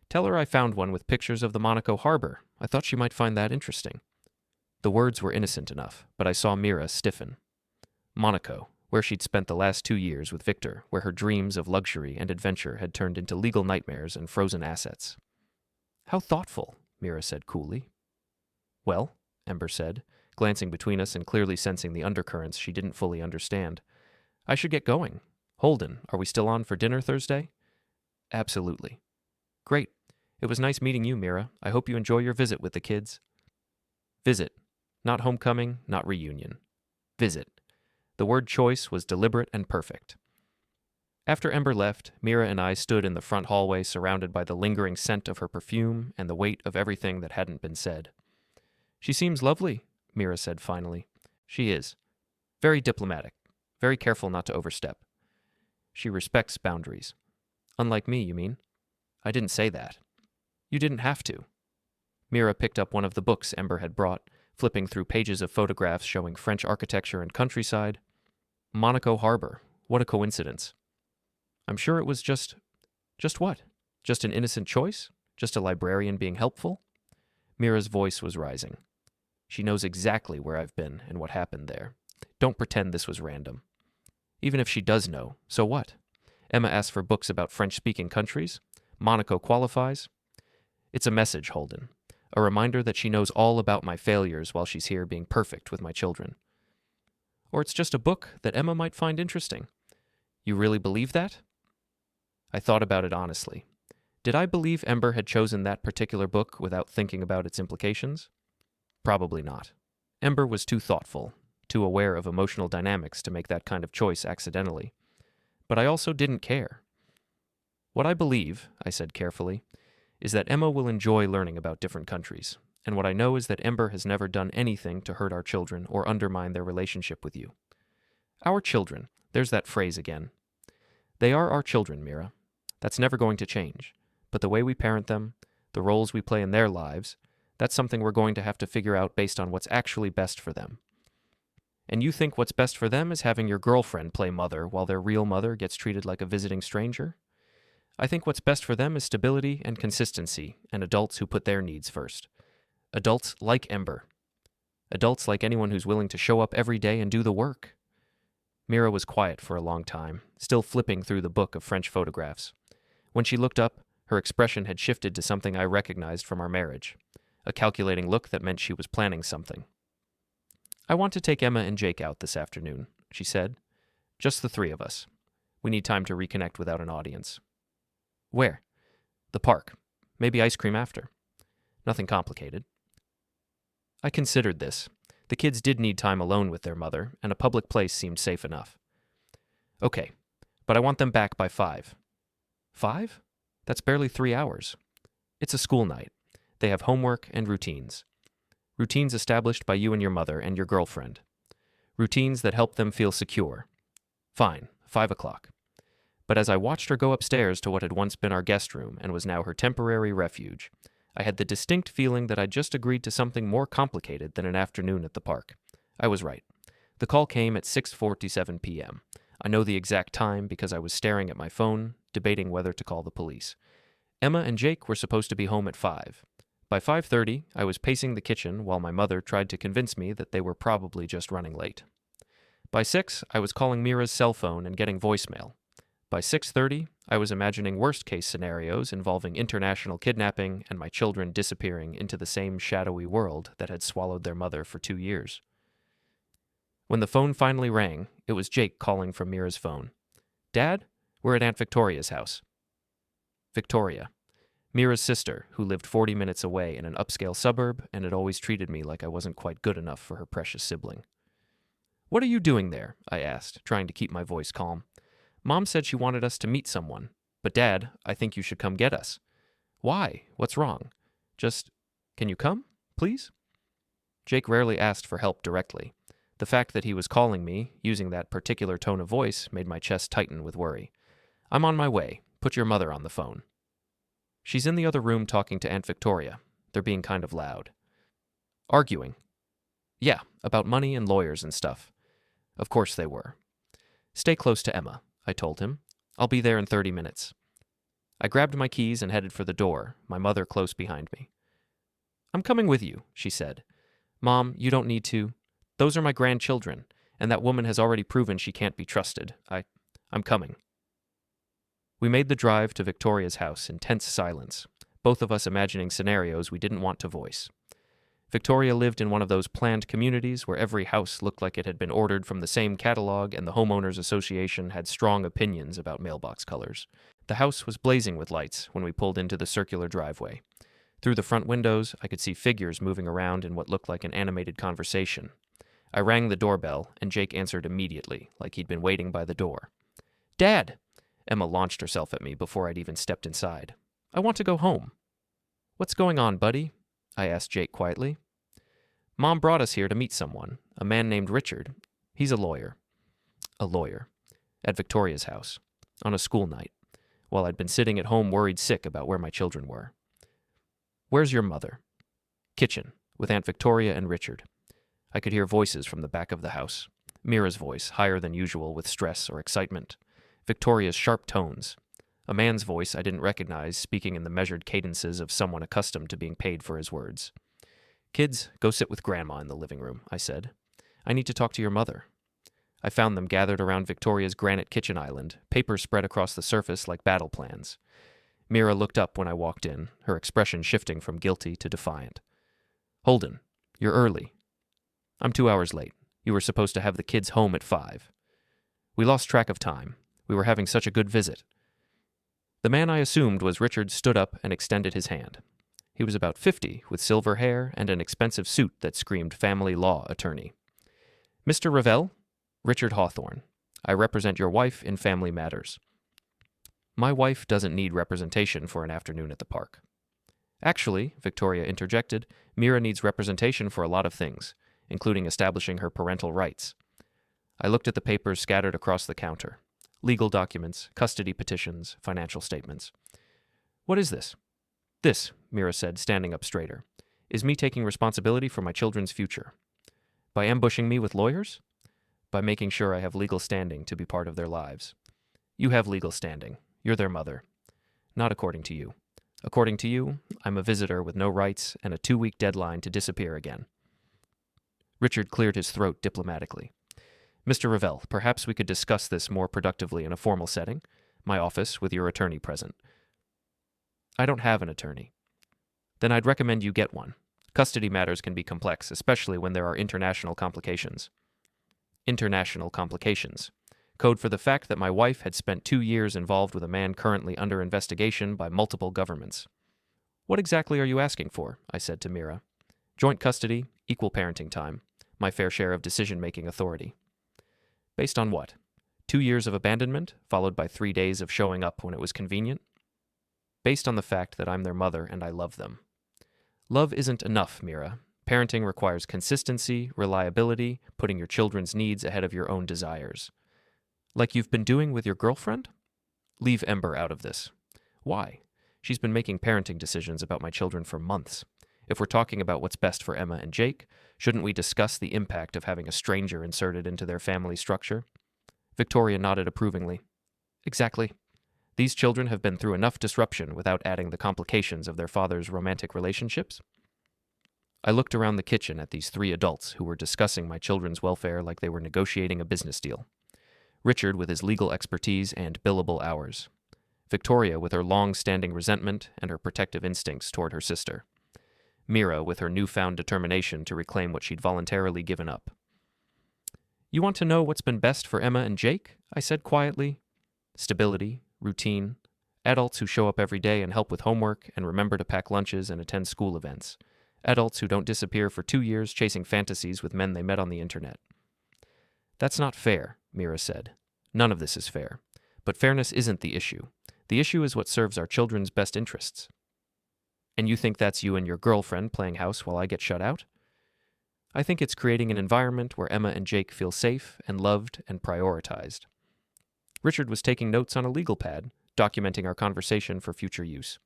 Tell her I found one with pictures of the Monaco harbor. I thought she might find that interesting. The words were innocent enough, but I saw Mira stiffen. Monaco, where she'd spent the last 2 years with Viktor, where her dreams of luxury and adventure had turned into legal nightmares and frozen assets. How thoughtful, Mira said coolly. Well, Ember said, glancing between us and clearly sensing the undercurrents she didn't fully understand. I should get going. Holden, are we still on for dinner Thursday? Absolutely. Great. It was nice meeting you, Mira. I hope you enjoy your visit with the kids. Visit. Not homecoming, not reunion. Visit. The word choice was deliberate and perfect. After Ember left, Mira and I stood in the front hallway surrounded by the lingering scent of her perfume and the weight of everything that hadn't been said. "She seems lovely," Mira said finally. "She is. Very diplomatic. Very careful not to overstep. She respects boundaries. Unlike me, you mean?" "I didn't say that." "You didn't have to." Mira picked up one of the books Ember had brought, flipping through pages of photographs showing French architecture and countryside. Monaco Harbor. What a coincidence. "I'm sure it was just what? Just an innocent choice? Just a librarian being helpful?" Mira's voice was rising. "She knows exactly where I've been and what happened there. Don't pretend this was random. Even if she does know, so what? Emma asked for books about French-speaking countries. Monaco qualifies. It's a message, Holden. A reminder that she knows all about my failures while she's here being perfect with my children. Or it's just a book that Emma might find interesting. You really believe that?" I thought about it honestly. Did I believe Ember had chosen that particular book without thinking about its implications? Probably not. Ember was too thoughtful, too aware of emotional dynamics to make that kind of choice accidentally. But I also didn't care. "What I believe," I said carefully, "is that Emma will enjoy learning about different countries, and what I know is that Ember has never done anything to hurt our children or undermine their relationship with you." Our children. There's that phrase again. They are our children, Mira. That's never going to change. But the way we parent them, the roles we play in their lives, that's something we're going to have to figure out based on what's actually best for them. And you think what's best for them is having your girlfriend play mother while their real mother gets treated like a visiting stranger? I think what's best for them is stability and consistency, and adults who put their needs first. Adults like Ember. Adults like anyone who's willing to show up every day and do the work. Mira was quiet for a long time, still flipping through the book of French photographs. When she looked up, her expression had shifted to something I recognized from our marriage, a calculating look that meant she was planning something. "I want to take Emma and Jake out this afternoon," she said. "Just the three of us. We need time to reconnect without an audience." "Where?" "The park. Maybe ice cream after. Nothing complicated." I considered this. The kids did need time alone with their mother, and a public place seemed safe enough. "Okay, but I want them back by 5. 5? That's barely 3 hours. It's a school night. They have homework and routines. Routines established by you and your mother and your girlfriend. Routines that help them feel secure. Fine, 5 o'clock. But as I watched her go upstairs to what had once been our guest room and was now her temporary refuge, I had the distinct feeling that I'd just agreed to something more complicated than an afternoon at the park. I was right. The call came at 6:47 p.m. I know the exact time because I was staring at my phone, debating whether to call the police. Emma and Jake were supposed to be home at 5. By 5:30, I was pacing the kitchen while my mother tried to convince me that they were probably just running late. By 6, I was calling Mira's cell phone and getting voicemail. By 6:30, I was imagining worst-case scenarios involving international kidnapping and my children disappearing into the same shadowy world that had swallowed their mother for 2 years. When the phone finally rang, it was Jake calling from Mira's phone. "Dad, we're at Aunt Victoria's house." Victoria. Mira's sister, who lived 40 minutes away in an upscale suburb and had always treated me like I wasn't quite good enough for her precious sibling. "What are you doing there?" I asked, trying to keep my voice calm. "Mom said she wanted us to meet someone, but Dad, I think you should come get us." "Why? What's wrong?" Can you come, please?" Jake rarely asked for help directly. The fact that he was calling me, using that particular tone of voice, made my chest tighten with worry. "I'm on my way. Put your mother on the phone." "She's in the other room talking to Aunt Victoria. They're being kind of loud." "Arguing?" "Yeah, about money and lawyers and stuff." Of course they were. "Stay close to Emma," I told him. "I'll be there in 30 minutes. I grabbed my keys and headed for the door, my mother close behind me. "I'm coming with you," she said. "Mom, you don't need to. Those are my grandchildren, and that woman has already proven she can't be trusted. I'm coming." We made the drive to Victoria's house in tense silence, both of us imagining scenarios we didn't want to voice. Victoria lived in one of those planned communities where every house looked like it had been ordered from the same catalog and the homeowners association had strong opinions about mailbox colors. The house was blazing with lights when we pulled into the circular driveway. Through the front windows, I could see figures moving around in what looked like an animated conversation. I rang the doorbell, and Jake answered immediately, like he'd been waiting by the door. "Dad!" Emma launched herself at me before I'd even stepped inside. "I want to go home." "What's going on, buddy?" I asked Jake quietly. "Mom brought us here to meet someone, a man named Richard. He's a lawyer." A lawyer. At Victoria's house. On a school night. While I'd been sitting at home worried sick about where my children were. "Where's your mother?" "Kitchen, with Aunt Victoria and Richard." I could hear voices from the back of the house. Mira's voice, higher than usual with stress or excitement. Victoria's sharp tones. A man's voice I didn't recognize, speaking in the measured cadences of someone accustomed to being paid for his words. "Kids, go sit with Grandma in the living room," I said. "I need to talk to your mother." I found them gathered around Victoria's granite kitchen island, papers spread across the surface like battle plans. Mira looked up when I walked in, her expression shifting from guilty to defiant. "Holden, you're early." "I'm 2 hours late. You were supposed to have the kids home at 5. "We lost track of time. We were having such a good visit." The man I assumed was Richard stood up and extended his hand. He was about 50, with silver hair and an expensive suit that screamed family law attorney. "Mr. Revell?" "Richard Hawthorne. I represent your wife in family matters." "My wife doesn't need representation for an afternoon at the park." "Actually," Victoria interjected, "Mira needs representation for a lot of things, including establishing her parental rights." I looked at the papers scattered across the counter. Legal documents, custody petitions, financial statements. "What is this?" "This," Mira said, standing up straighter, "is me taking responsibility for my children's future." "By ambushing me with lawyers?" "By making sure I have legal standing to be part of their lives." "You have legal standing. You're their mother." "Not according to you. According to you, I'm a visitor with no rights and a 2-week deadline to disappear again." Richard cleared his throat diplomatically. "Mr. Revell, perhaps we could discuss this more productively in a formal setting. My office, with your attorney present." "I don't have an attorney." "Then I'd recommend you get one. Custody matters can be complex, especially when there are international complications." "International complications. Code for the fact that my wife had spent 2 years involved with a man currently under investigation by multiple governments." "What exactly are you asking for?" I said to Mira. "Joint custody, equal parenting time, my fair share of decision-making authority." "Based on what? 2 years of abandonment, followed by 3 days of showing up when it was convenient?" "Based on the fact that I'm their mother and I love them." "Love isn't enough, Mira. Parenting requires consistency, reliability, putting your children's needs ahead of your own desires." "Like you've been doing with your girlfriend?" "Leave Ember out of this." "Why? She's been making parenting decisions about my children for months. If we're talking about what's best for Emma and Jake, shouldn't we discuss the impact of having a stranger inserted into their family structure?" Victoria nodded approvingly. "Exactly. These children have been through enough disruption without adding the complications of their father's romantic relationships." I looked around the kitchen at these 3 adults who were discussing my children's welfare like they were negotiating a business deal. Richard with his legal expertise and billable hours. Victoria with her long-standing resentment and her protective instincts toward her sister. Mira with her newfound determination to reclaim what she'd voluntarily given up. "You want to know what's been best for Emma and Jake?" I said quietly. "Stability, routine, adults who show up every day and help with homework and remember to pack lunches and attend school events. Adults who don't disappear for 2 years chasing fantasies with men they met on the internet." "That's not fair," Mira said. "None of this is fair. But fairness isn't the issue. The issue is what serves our children's best interests." "And you think that's you and your girlfriend playing house while I get shut out?" "I think it's creating an environment where Emma and Jake feel safe and loved and prioritized." Richard was taking notes on a legal pad, documenting our conversation for future use.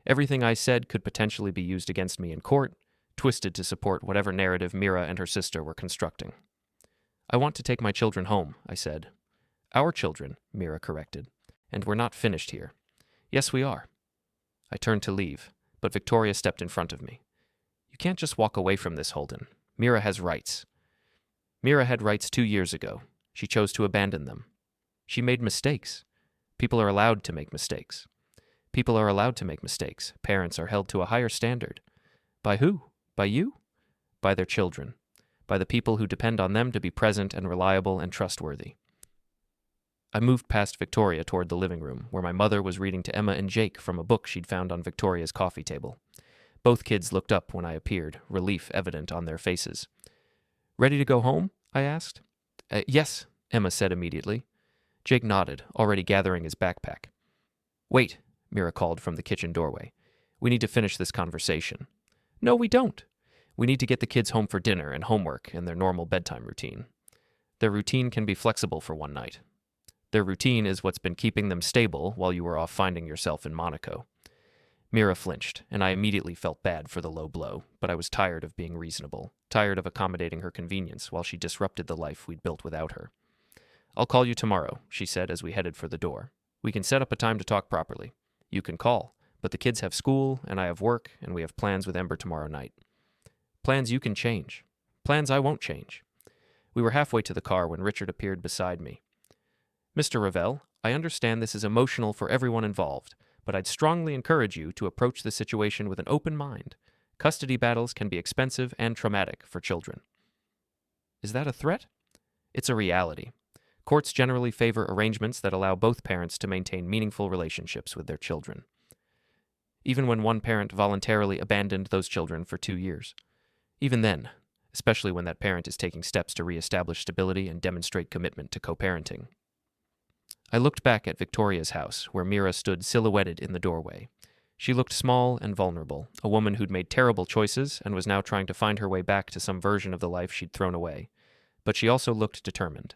Everything I said could potentially be used against me in court, twisted to support whatever narrative Mira and her sister were constructing. "I want to take my children home," I said. "Our children," Mira corrected. "And we're not finished here." "Yes, we are." I turned to leave, but Victoria stepped in front of me. "You can't just walk away from this, Holden. Mira has rights." "Mira had rights 2 years ago. She chose to abandon them. She made mistakes. People are allowed to make mistakes. People are allowed to make mistakes. Parents are held to a higher standard." "By who? By you?" "By their children. By the people who depend on them to be present and reliable and trustworthy." I moved past Victoria toward the living room, where my mother was reading to Emma and Jake from a book she'd found on Victoria's coffee table. Both kids looked up when I appeared, relief evident on their faces. "Ready to go home?" I asked. Yes," Emma said immediately. Jake nodded, already gathering his backpack. "Wait," Mira called from the kitchen doorway. "We need to finish this conversation." "No, we don't. We need to get the kids home for dinner and homework and their normal bedtime routine. Their routine can be flexible for one night. Their routine is what's been keeping them stable while you were off finding yourself in Monaco." Mira flinched, and I immediately felt bad for the low blow, but I was tired of being reasonable, tired of accommodating her convenience while she disrupted the life we'd built without her. "I'll call you tomorrow," she said as we headed for the door. "We can set up a time to talk properly. You can call, but the kids have school, and I have work, and we have plans with Ember tomorrow night. Plans you can change. Plans I won't change." We were halfway to the car when Richard appeared beside me. "Mr. Ravel, I understand this is emotional for everyone involved, but I'd strongly encourage you to approach the situation with an open mind. Custody battles can be expensive and traumatic for children." "Is that a threat?" "It's a reality. Courts generally favor arrangements that allow both parents to maintain meaningful relationships with their children, even when one parent voluntarily abandoned those children for 2 years. Even then, especially when that parent is taking steps to reestablish stability and demonstrate commitment to co-parenting." I looked back at Victoria's house, where Mira stood silhouetted in the doorway. She looked small and vulnerable, a woman who'd made terrible choices and was now trying to find her way back to some version of the life she'd thrown away. But she also looked determined.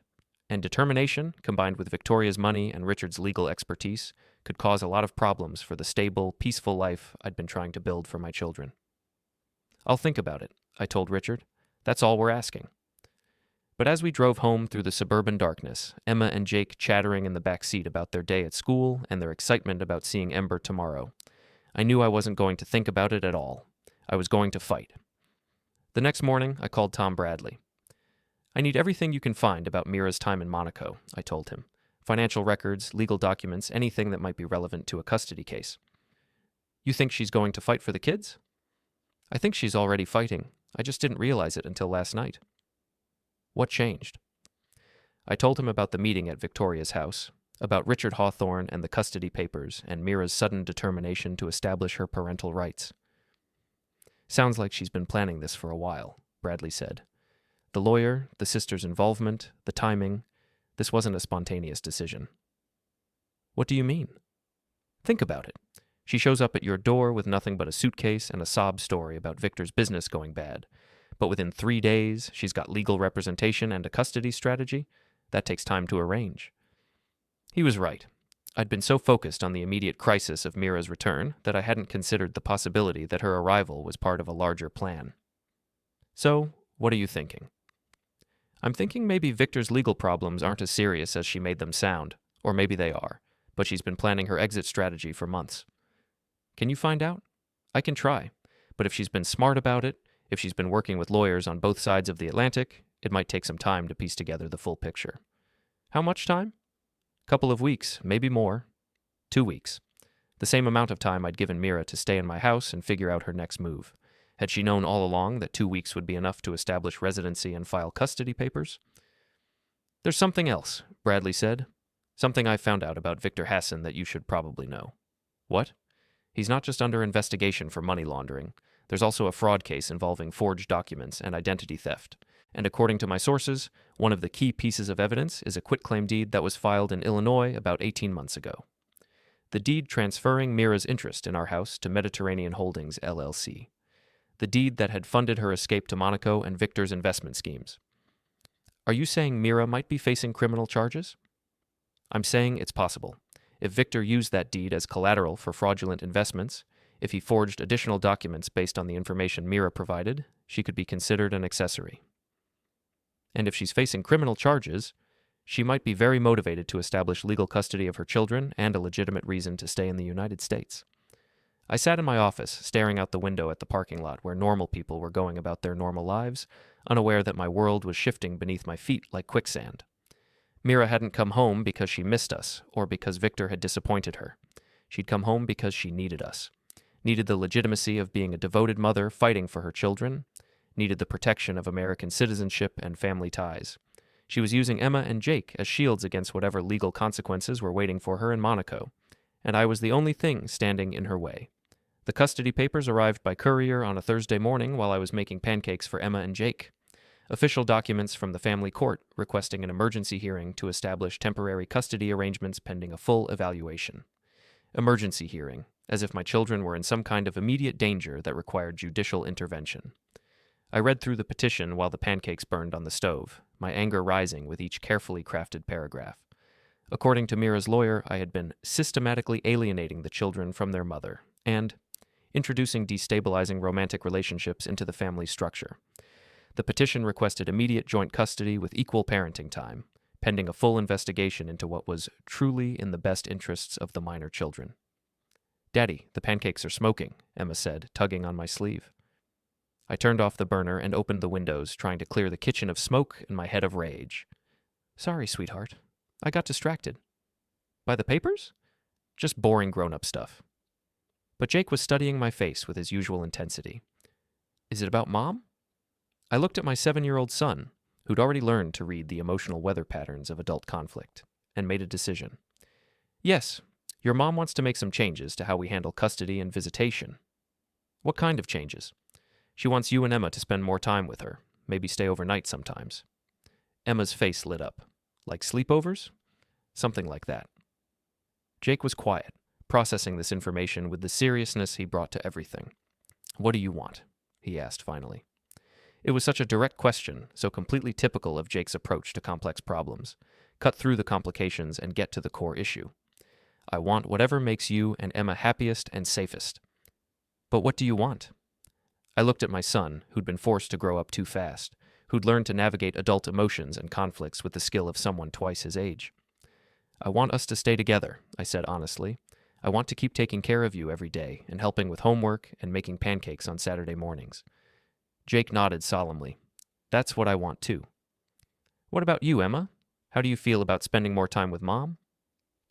And determination, combined with Victoria's money and Richard's legal expertise, could cause a lot of problems for the stable, peaceful life I'd been trying to build for my children. "I'll think about it," I told Richard. "That's all we're asking." But as we drove home through the suburban darkness, Emma and Jake chattering in the back seat about their day at school and their excitement about seeing Ember tomorrow, I knew I wasn't going to think about it at all. I was going to fight. The next morning, I called Tom Bradley. "I need everything you can find about Mira's time in Monaco," I told him. "Financial records, legal documents, anything that might be relevant to a custody case." "You think she's going to fight for the kids?" "I think she's already fighting. I just didn't realize it until last night." "What changed?" I told him about the meeting at Victoria's house, about Richard Hawthorne and the custody papers, and Mira's sudden determination to establish her parental rights. "Sounds like she's been planning this for a while," Bradley said. "The lawyer, the sister's involvement, the timing, this wasn't a spontaneous decision." "What do you mean?" "Think about it. She shows up at your door with nothing but a suitcase and a sob story about Victor's business going bad. But within 3 days, she's got legal representation and a custody strategy. That takes time to arrange." He was right. I'd been so focused on the immediate crisis of Mira's return that I hadn't considered the possibility that her arrival was part of a larger plan. "So, what are you thinking?" "I'm thinking maybe Victor's legal problems aren't as serious as she made them sound, or maybe they are, but she's been planning her exit strategy for months." "Can you find out?" "I can try, but if she's been smart about it, if she's been working with lawyers on both sides of the Atlantic, it might take some time to piece together the full picture." "How much time?" "Couple of weeks, maybe more." 2 weeks. The same amount of time I'd given Mira to stay in my house and figure out her next move. Had she known all along that 2 weeks would be enough to establish residency and file custody papers? "There's something else," Bradley said. "Something I found out about Viktor Hassen that you should probably know." "What?" "He's not just under investigation for money laundering. There's also a fraud case involving forged documents and identity theft. And according to my sources, one of the key pieces of evidence is a quitclaim deed that was filed in Illinois about 18 months ago. The deed transferring Mira's interest in our house to Mediterranean Holdings, LLC. The deed that had funded her escape to Monaco and Victor's investment schemes. Are you saying Mira might be facing criminal charges?" "I'm saying it's possible. If Victor used that deed as collateral for fraudulent investments, if he forged additional documents based on the information Mira provided, she could be considered an accessory. And if she's facing criminal charges, she might be very motivated to establish legal custody of her children and a legitimate reason to stay in the United States." I sat in my office, staring out the window at the parking lot where normal people were going about their normal lives, unaware that my world was shifting beneath my feet like quicksand. Mira hadn't come home because she missed us, or because Victor had disappointed her. She'd come home because she needed us. Needed the legitimacy of being a devoted mother fighting for her children. Needed the protection of American citizenship and family ties. She was using Emma and Jake as shields against whatever legal consequences were waiting for her in Monaco, and I was the only thing standing in her way. The custody papers arrived by courier on a Thursday morning while I was making pancakes for Emma and Jake. Official documents from the family court requesting an emergency hearing to establish temporary custody arrangements pending a full evaluation. Emergency hearing, as if my children were in some kind of immediate danger that required judicial intervention. I read through the petition while the pancakes burned on the stove, my anger rising with each carefully crafted paragraph. According to Mira's lawyer, I had been systematically alienating the children from their mother and introducing destabilizing romantic relationships into the family structure. The petition requested immediate joint custody with equal parenting time, pending a full investigation into what was truly in the best interests of the minor children. "Daddy, the pancakes are smoking," Emma said, tugging on my sleeve. I turned off the burner and opened the windows, trying to clear the kitchen of smoke and my head of rage. "Sorry, sweetheart. I got distracted." "By the papers?" "Just boring grown-up stuff." But Jake was studying my face with his usual intensity. "Is it about Mom?" I looked at my 7-year-old son, who'd already learned to read the emotional weather patterns of adult conflict, and made a decision. "Yes, your mom wants to make some changes to how we handle custody and visitation." "What kind of changes?" "She wants you and Emma to spend more time with her, maybe stay overnight sometimes." Emma's face lit up. "Like sleepovers?" "Something like that." Jake was quiet, processing this information with the seriousness he brought to everything. "What do you want?" he asked finally. It was such a direct question, so completely typical of Jake's approach to complex problems. Cut through the complications and get to the core issue. "I want whatever makes you and Emma happiest and safest." "But what do you want?" I looked at my son, who'd been forced to grow up too fast, who'd learned to navigate adult emotions and conflicts with the skill of someone twice his age. "I want us to stay together," I said honestly. "I want to keep taking care of you every day and helping with homework and making pancakes on Saturday mornings." Jake nodded solemnly. "That's what I want too." "What about you, Emma? How do you feel about spending more time with Mom?"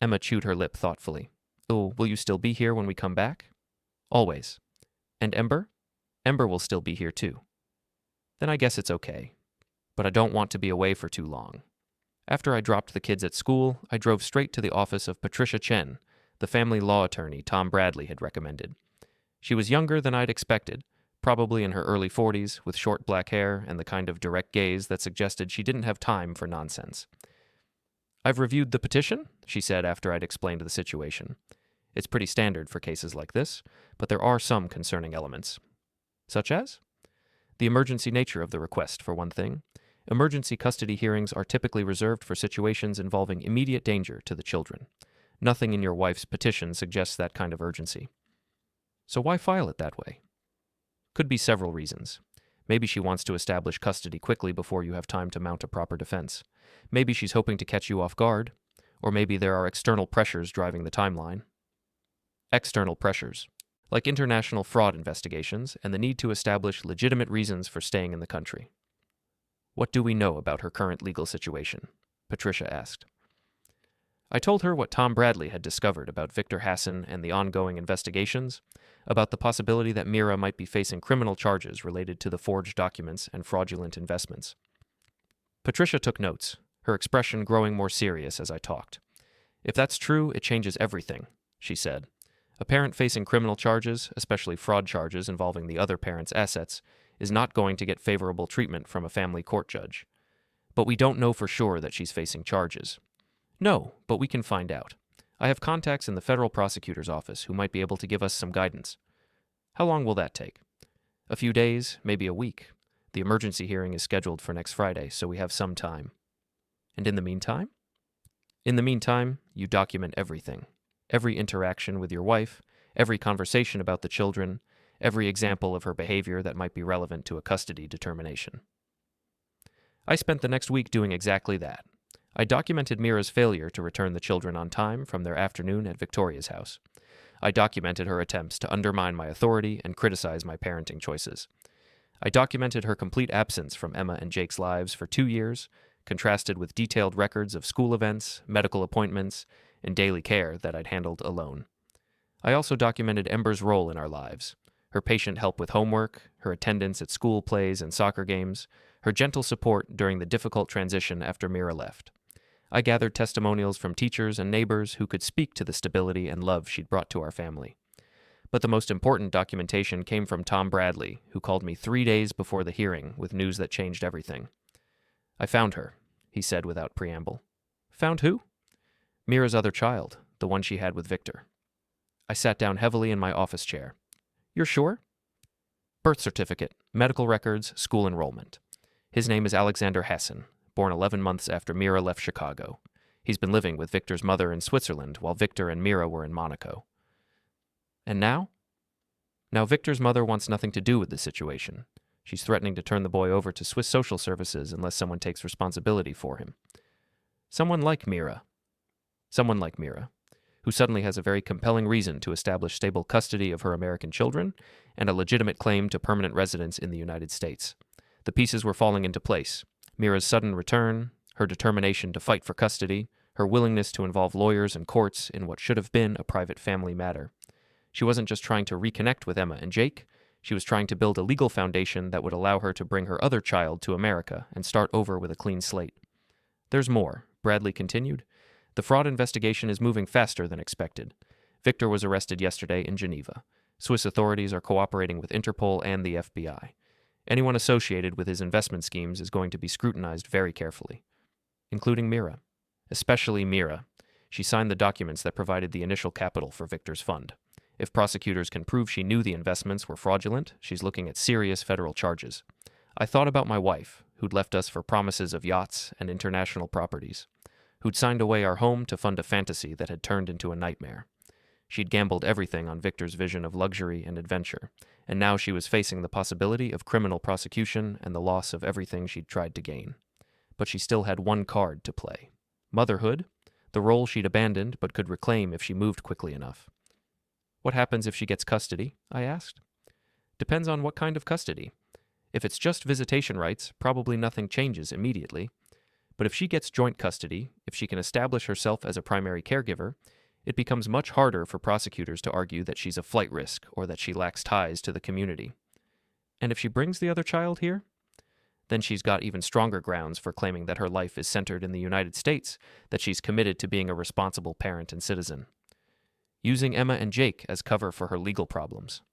Emma chewed her lip thoughtfully. "Oh, will you still be here when we come back?" "Always." "And Ember?" "Ember will still be here too." "Then I guess it's okay. But I don't want to be away for too long." After I dropped the kids at school, I drove straight to the office of Patricia Chen, the family law attorney Tom Bradley had recommended. She was younger than I'd expected, probably in her early 40s, with short black hair and the kind of direct gaze that suggested she didn't have time for nonsense. "I've reviewed the petition," she said after I'd explained the situation. "It's pretty standard for cases like this, but there are some concerning elements." "Such as?" "The emergency nature of the request, for one thing. Emergency custody hearings are typically reserved for situations involving immediate danger to the children. Nothing in your wife's petition suggests that kind of urgency." "So why file it that way?" "Could be several reasons. Maybe she wants to establish custody quickly before you have time to mount a proper defense. Maybe she's hoping to catch you off guard. Or maybe there are external pressures driving the timeline." "External pressures, like international fraud investigations and the need to establish legitimate reasons for staying in the country." "What do we know about her current legal situation?" Patricia asked. I told her what Tom Bradley had discovered about Viktor Hassen and the ongoing investigations, about the possibility that Mira might be facing criminal charges related to the forged documents and fraudulent investments. Patricia took notes, her expression growing more serious as I talked. "If that's true, it changes everything," she said. "A parent facing criminal charges, especially fraud charges involving the other parent's assets, is not going to get favorable treatment from a family court judge. But we don't know for sure that she's facing charges." "No, but we can find out. I have contacts in the federal prosecutor's office who might be able to give us some guidance." "How long will that take?" "A few days, maybe a week. The emergency hearing is scheduled for next Friday, so we have some time." "And in the meantime?" "In the meantime, you document everything. Every interaction with your wife, every conversation about the children, every example of her behavior that might be relevant to a custody determination." I spent the next week doing exactly that. I documented Mira's failure to return the children on time from their afternoon at Victoria's house. I documented her attempts to undermine my authority and criticize my parenting choices. I documented her complete absence from Emma and Jake's lives for 2 years, contrasted with detailed records of school events, medical appointments, and daily care that I'd handled alone. I also documented Ember's role in our lives, her patient help with homework, her attendance at school plays and soccer games, her gentle support during the difficult transition after Mira left. I gathered testimonials from teachers and neighbors who could speak to the stability and love she'd brought to our family. But the most important documentation came from Tom Bradley, who called me 3 days before the hearing with news that changed everything. "I found her," he said without preamble. "Found who?" "Mira's other child, the one she had with Viktor." I sat down heavily in my office chair. "You're sure?" "Birth certificate, medical records, school enrollment. His name is Alexander Hassen, born 11 months after Mira left Chicago. He's been living with Viktor's mother in Switzerland while Viktor and Mira were in Monaco." "And now?" "Now Viktor's mother wants nothing to do with the situation. She's threatening to turn the boy over to Swiss social services unless someone takes responsibility for him. Someone like Mira, who suddenly has a very compelling reason to establish stable custody of her American children and a legitimate claim to permanent residence in the United States. The pieces were falling into place. Mira's sudden return, her determination to fight for custody, her willingness to involve lawyers and courts in what should have been a private family matter. She wasn't just trying to reconnect with Emma and Jake, she was trying to build a legal foundation that would allow her to bring her other child to America and start over with a clean slate. "There's more," Bradley continued. "The fraud investigation is moving faster than expected. Viktor was arrested yesterday in Geneva. Swiss authorities are cooperating with Interpol and the FBI. Anyone associated with his investment schemes is going to be scrutinized very carefully, including Mira. Especially Mira. She signed the documents that provided the initial capital for Viktor's fund. If prosecutors can prove she knew the investments were fraudulent, she's looking at serious federal charges. I thought about my wife, who'd left us for promises of yachts and international properties, who'd signed away our home to fund a fantasy that had turned into a nightmare. She'd gambled everything on Viktor's vision of luxury and adventure, and now she was facing the possibility of criminal prosecution and the loss of everything she'd tried to gain. But she still had one card to play. Motherhood, the role she'd abandoned but could reclaim if she moved quickly enough. "What happens if she gets custody?" I asked. "Depends on what kind of custody. If it's just visitation rights, probably nothing changes immediately. But if she gets joint custody, if she can establish herself as a primary caregiver, it becomes much harder for prosecutors to argue that she's a flight risk or that she lacks ties to the community. And if she brings the other child here? Then she's got even stronger grounds for claiming that her life is centered in the United States, that she's committed to being a responsible parent and citizen. Using Emma and Jake as cover for her legal problems.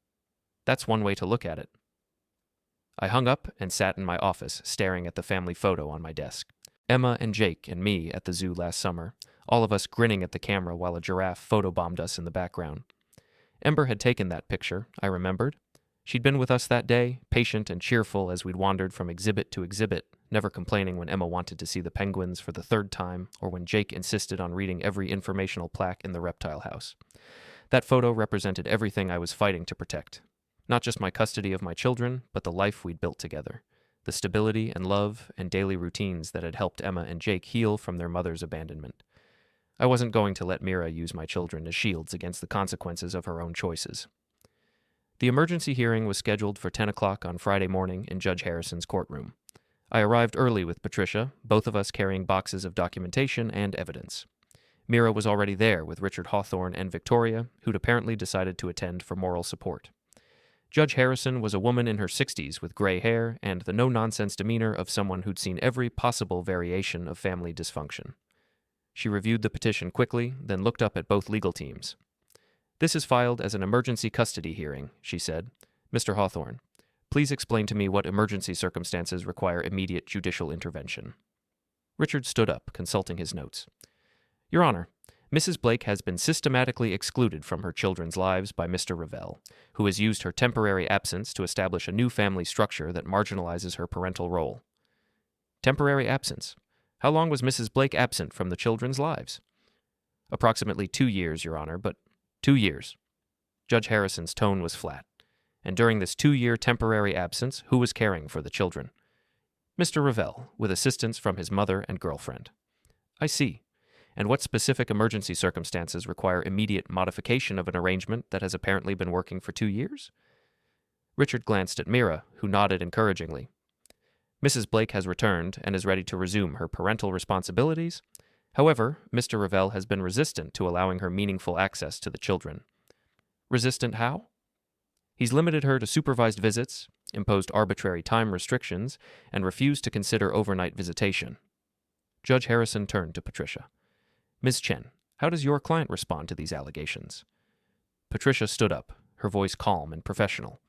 That's one way to look at it." I hung up and sat in my office, staring at the family photo on my desk. Emma and Jake and me at the zoo last summer, all of us grinning at the camera while a giraffe photobombed us in the background. Ember had taken that picture, I remembered. She'd been with us that day, patient and cheerful as we'd wandered from exhibit to exhibit, never complaining when Emma wanted to see the penguins for the 3rd time or when Jake insisted on reading every informational plaque in the reptile house. That photo represented everything I was fighting to protect. Not just my custody of my children, but the life we'd built together. The stability and love and daily routines that had helped Emma and Jake heal from their mother's abandonment. I wasn't going to let Mira use my children as shields against the consequences of her own choices. The emergency hearing was scheduled for 10 o'clock on Friday morning in Judge Harrison's courtroom. I arrived early with Patricia, both of us carrying boxes of documentation and evidence. Mira was already there with Richard Hawthorne and Victoria, who'd apparently decided to attend for moral support. Judge Harrison was a woman in her 60s with gray hair and the no-nonsense demeanor of someone who'd seen every possible variation of family dysfunction. She reviewed the petition quickly, then looked up at both legal teams. "This is filed as an emergency custody hearing," she said. "Mr. Hawthorne, please explain to me what emergency circumstances require immediate judicial intervention." Richard stood up, consulting his notes. "Your Honor, Mrs. Blake has been systematically excluded from her children's lives by Mr. Revell, who has used her temporary absence to establish a new family structure that marginalizes her parental role." "Temporary absence? How long was Mrs. Blake absent from the children's lives?" "Approximately 2 years, Your Honor, but 2 years. Judge Harrison's tone was flat. "And during this 2-year temporary absence, who was caring for the children?" "Mr. Revell, with assistance from his mother and girlfriend." "I see. And what specific emergency circumstances require immediate modification of an arrangement that has apparently been working for 2 years?" Richard glanced at Mira, who nodded encouragingly. "Mrs. Blake has returned and is ready to resume her parental responsibilities. However, Mr. Revell has been resistant to allowing her meaningful access to the children." "Resistant how?" "He's limited her to supervised visits, imposed arbitrary time restrictions, and refused to consider overnight visitation." Judge Harrison turned to Patricia. "Ms. Chen, how does your client respond to these allegations?" Patricia stood up, her voice calm and professional.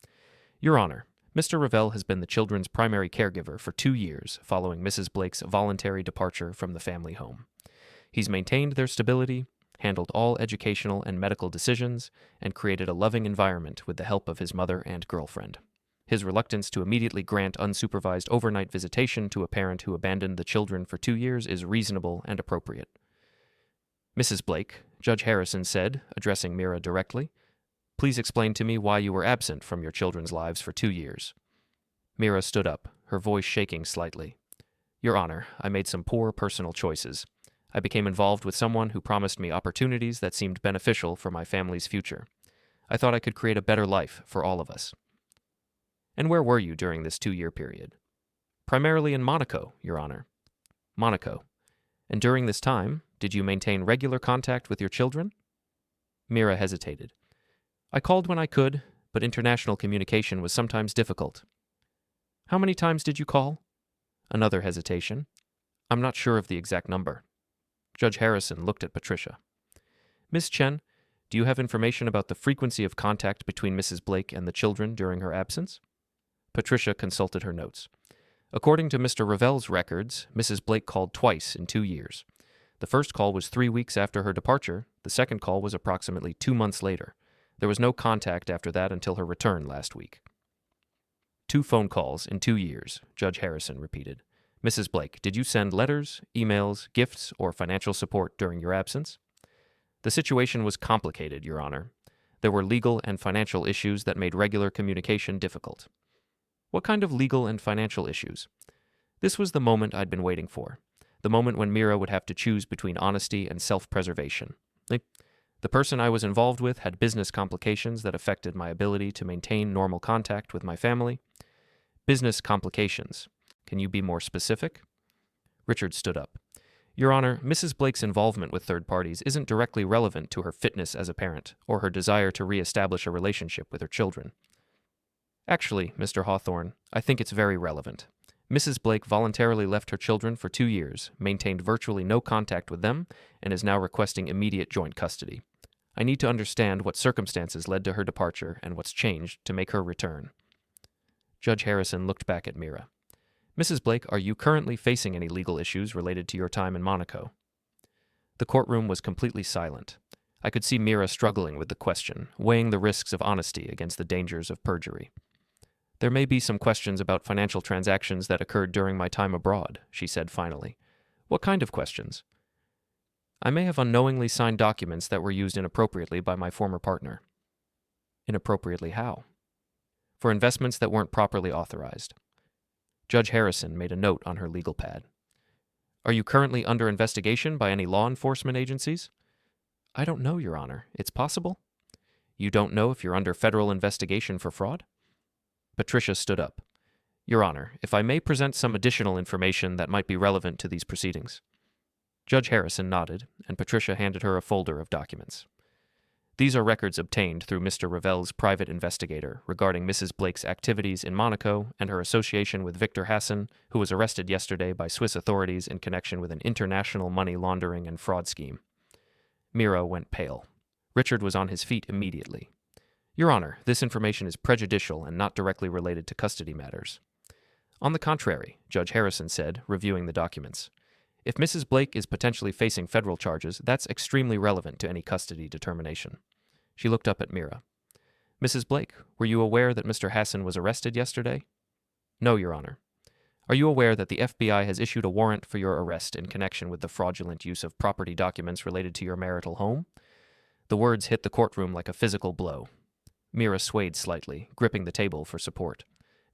Your Honor, Mr. Revell has been the children's primary caregiver for 2 years following Mrs. Blake's voluntary departure from the family home. He's maintained their stability, handled all educational and medical decisions, and created a loving environment with the help of his mother and girlfriend. His reluctance to immediately grant unsupervised overnight visitation to a parent who abandoned the children for 2 years is reasonable and appropriate. Mrs. Blake, Judge Harrison said, addressing Mira directly, "Please explain to me why you were absent from your children's lives for 2 years." Mira stood up, her voice shaking slightly. "Your Honor, I made some poor personal choices. I became involved with someone who promised me opportunities that seemed beneficial for my family's future. I thought I could create a better life for all of us." "And where were you during this 2-year period?" "Primarily in Monaco, Your Honor." "Monaco. And during this time, did you maintain regular contact with your children?" Mira hesitated. "I called when I could, but international communication was sometimes difficult." "How many times did you call?" Another hesitation. "I'm not sure of the exact number." Judge Harrison looked at Patricia. "Miss Chen, do you have information about the frequency of contact between Mrs. Blake and the children during her absence?" Patricia consulted her notes. "According to Mr. Revell's records, Mrs. Blake called twice in 2 years. The first call was 3 weeks after her departure. The second call was approximately 2 months later. There was no contact after that until her return last week." 2 phone calls in 2 years, Judge Harrison repeated. "Mrs. Blake, did you send letters, emails, gifts, or financial support during your absence?" "The situation was complicated, Your Honor. There were legal and financial issues that made regular communication difficult." "What kind of legal and financial issues?" This was the moment I'd been waiting for, the moment when Mira would have to choose between honesty and self-preservation. The person I was involved with had business complications that affected my ability to maintain normal contact with my family. "Business complications. Can you be more specific?" Richard stood up. "Your Honor, Mrs. Blake's involvement with third parties isn't directly relevant to her fitness as a parent or her desire to reestablish a relationship with her children." "Actually, Mr. Hawthorne, I think it's very relevant. Mrs. Blake voluntarily left her children for 2 years, maintained virtually no contact with them, and is now requesting immediate joint custody. I need to understand what circumstances led to her departure and what's changed to make her return." Judge Harrison looked back at Mira. "Mrs. Blake, are you currently facing any legal issues related to your time in Monaco?" The courtroom was completely silent. I could see Mira struggling with the question, weighing the risks of honesty against the dangers of perjury. "There may be some questions about financial transactions that occurred during my time abroad," she said finally. "What kind of questions?" "I may have unknowingly signed documents that were used inappropriately by my former partner." "Inappropriately how?" "For investments that weren't properly authorized." Judge Harrison made a note on her legal pad. "Are you currently under investigation by any law enforcement agencies?" "I don't know, Your Honor. It's possible." "You don't know if you're under federal investigation for fraud?" Patricia stood up. "Your Honor, if I may present some additional information that might be relevant to these proceedings." Judge Harrison nodded, and Patricia handed her a folder of documents. "These are records obtained through Mr. Revell's private investigator regarding Mrs. Blake's activities in Monaco and her association with Viktor Hassen, who was arrested yesterday by Swiss authorities in connection with an international money laundering and fraud scheme." Mira went pale. Richard was on his feet immediately. "Your Honor, this information is prejudicial and not directly related to custody matters." "On the contrary," Judge Harrison said, reviewing the documents. "If Mrs. Blake is potentially facing federal charges, that's extremely relevant to any custody determination." She looked up at Mira. "Mrs. Blake, were you aware that Mr. Hassen was arrested yesterday?" "No, Your Honor." "Are you aware that the FBI has issued a warrant for your arrest in connection with the fraudulent use of property documents related to your marital home?" The words hit the courtroom like a physical blow. Mira swayed slightly, gripping the table for support.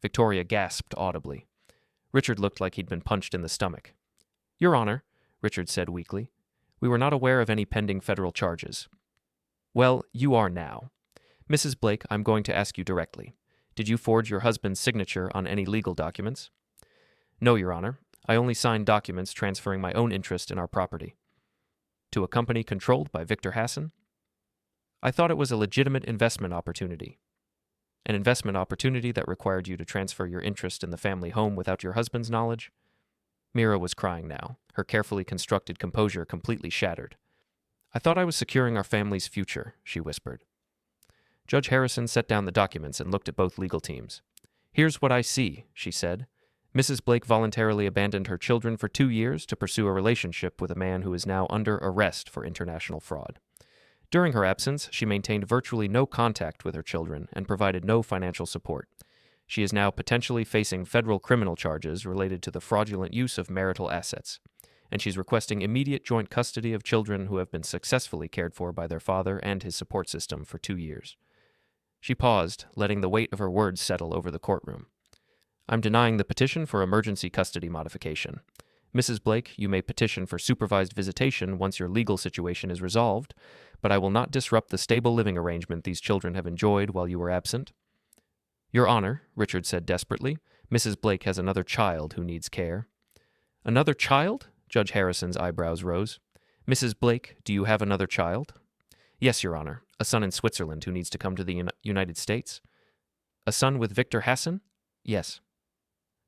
Victoria gasped audibly. Richard looked like he'd been punched in the stomach. "Your Honor," Richard said weakly, "we were not aware of any pending federal charges." "Well, you are now. Mrs. Blake, I'm going to ask you directly. Did you forge your husband's signature on any legal documents?" "No, Your Honor. I only signed documents transferring my own interest in our property." "To a company controlled by Viktor Hassen?" "I thought it was a legitimate investment opportunity." "An investment opportunity that required you to transfer your interest in the family home without your husband's knowledge?" Mira was crying now, her carefully constructed composure completely shattered. "I thought I was securing our family's future," she whispered. Judge Harrison set down the documents and looked at both legal teams. "Here's what I see," she said. "Mrs. Blake voluntarily abandoned her children for 2 years to pursue a relationship with a man who is now under arrest for international fraud. During her absence, she maintained virtually no contact with her children and provided no financial support. She is now potentially facing federal criminal charges related to the fraudulent use of marital assets, and she's requesting immediate joint custody of children who have been successfully cared for by their father and his support system for 2 years. She paused, letting the weight of her words settle over the courtroom. "I'm denying the petition for emergency custody modification. Mrs. Blake, you may petition for supervised visitation once your legal situation is resolved, but I will not disrupt the stable living arrangement these children have enjoyed while you were absent." "Your Honor," Richard said desperately, "Mrs. Blake has another child who needs care." "Another child?" Judge Harrison's eyebrows rose. "Mrs. Blake, do you have another child?" "Yes, Your Honor, a son in Switzerland who needs to come to the United States." "A son with Viktor Hassen?" "Yes."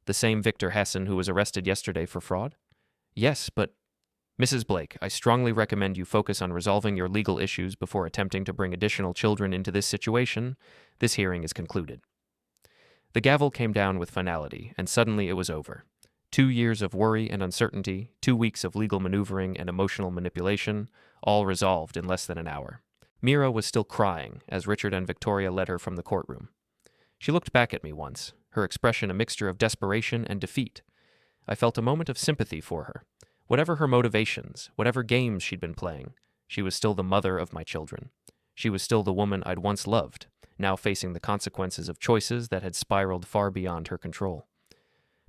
"The same Viktor Hassen who was arrested yesterday for fraud?" "Yes, but—" "Mrs. Blake, I strongly recommend you focus on resolving your legal issues before attempting to bring additional children into this situation. This hearing is concluded." The gavel came down with finality, and suddenly it was over. 2 years of worry and uncertainty, 2 weeks of legal maneuvering and emotional manipulation, all resolved in less than an hour. Mira was still crying as Richard and Victoria led her from the courtroom. She looked back at me once, her expression a mixture of desperation and defeat. I felt a moment of sympathy for her. Whatever her motivations, whatever games she'd been playing, she was still the mother of my children. She was still the woman I'd once loved, now facing the consequences of choices that had spiraled far beyond her control.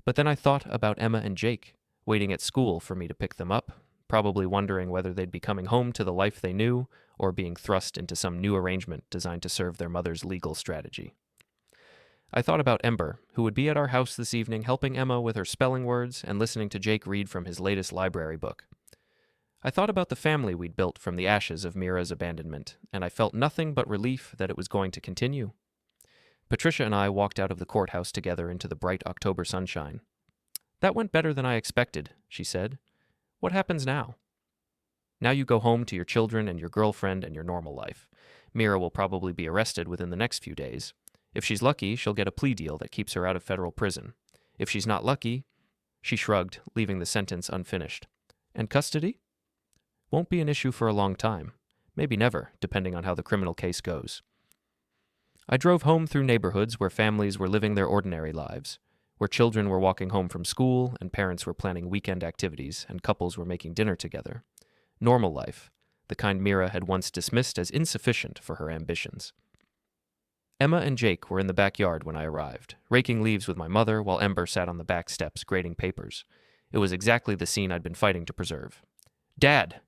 But then I thought about Emma and Jake, waiting at school for me to pick them up, probably wondering whether they'd be coming home to the life they knew or being thrust into some new arrangement designed to serve their mother's legal strategy. I thought about Ember, who would be at our house this evening helping Emma with her spelling words and listening to Jake read from his latest library book. I thought about the family we'd built from the ashes of Mira's abandonment, and I felt nothing but relief that it was going to continue. Patricia and I walked out of the courthouse together into the bright October sunshine. "That went better than I expected," she said. "What happens now?" "Now you go home to your children and your girlfriend and your normal life. Mira will probably be arrested within the next few days. If she's lucky, she'll get a plea deal that keeps her out of federal prison. If she's not lucky—" She shrugged, leaving the sentence unfinished. "And custody?" "Won't be an issue for a long time. Maybe never, depending on how the criminal case goes." I drove home through neighborhoods where families were living their ordinary lives, where children were walking home from school and parents were planning weekend activities and couples were making dinner together. Normal life, the kind Mira had once dismissed as insufficient for her ambitions. Emma and Jake were in the backyard when I arrived, raking leaves with my mother while Ember sat on the back steps grading papers. It was exactly the scene I'd been fighting to preserve. "Dad!"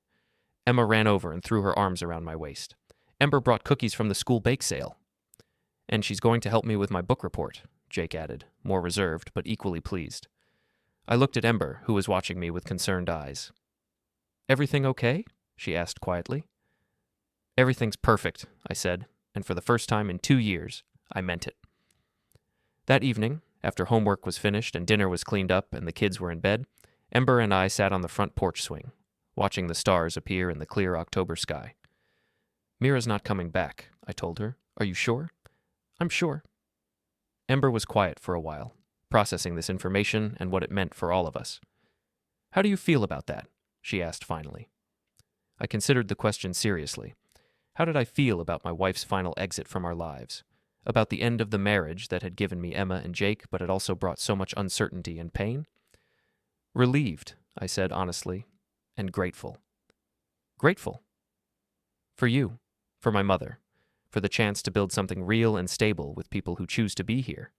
Emma ran over and threw her arms around my waist. "Ember brought cookies from the school bake sale." "And she's going to help me with my book report," Jake added, more reserved but equally pleased. I looked at Ember, who was watching me with concerned eyes. "Everything okay?" she asked quietly. "Everything's perfect," I said, and for the first time in 2 years, I meant it. That evening, after homework was finished and dinner was cleaned up and the kids were in bed, Ember and I sat on the front porch swing, watching the stars appear in the clear October sky. "Mira's not coming back," I told her. "Are you sure?" "I'm sure." Ember was quiet for a while, processing this information and what it meant for all of us. "How do you feel about that?" she asked finally. I considered the question seriously. How did I feel about my wife's final exit from our lives? About the end of the marriage that had given me Emma and Jake, but had also brought so much uncertainty and pain? "Relieved," I said honestly, "and grateful." "Grateful?" "For you, for my mother, for the chance to build something real and stable with people who choose to be here."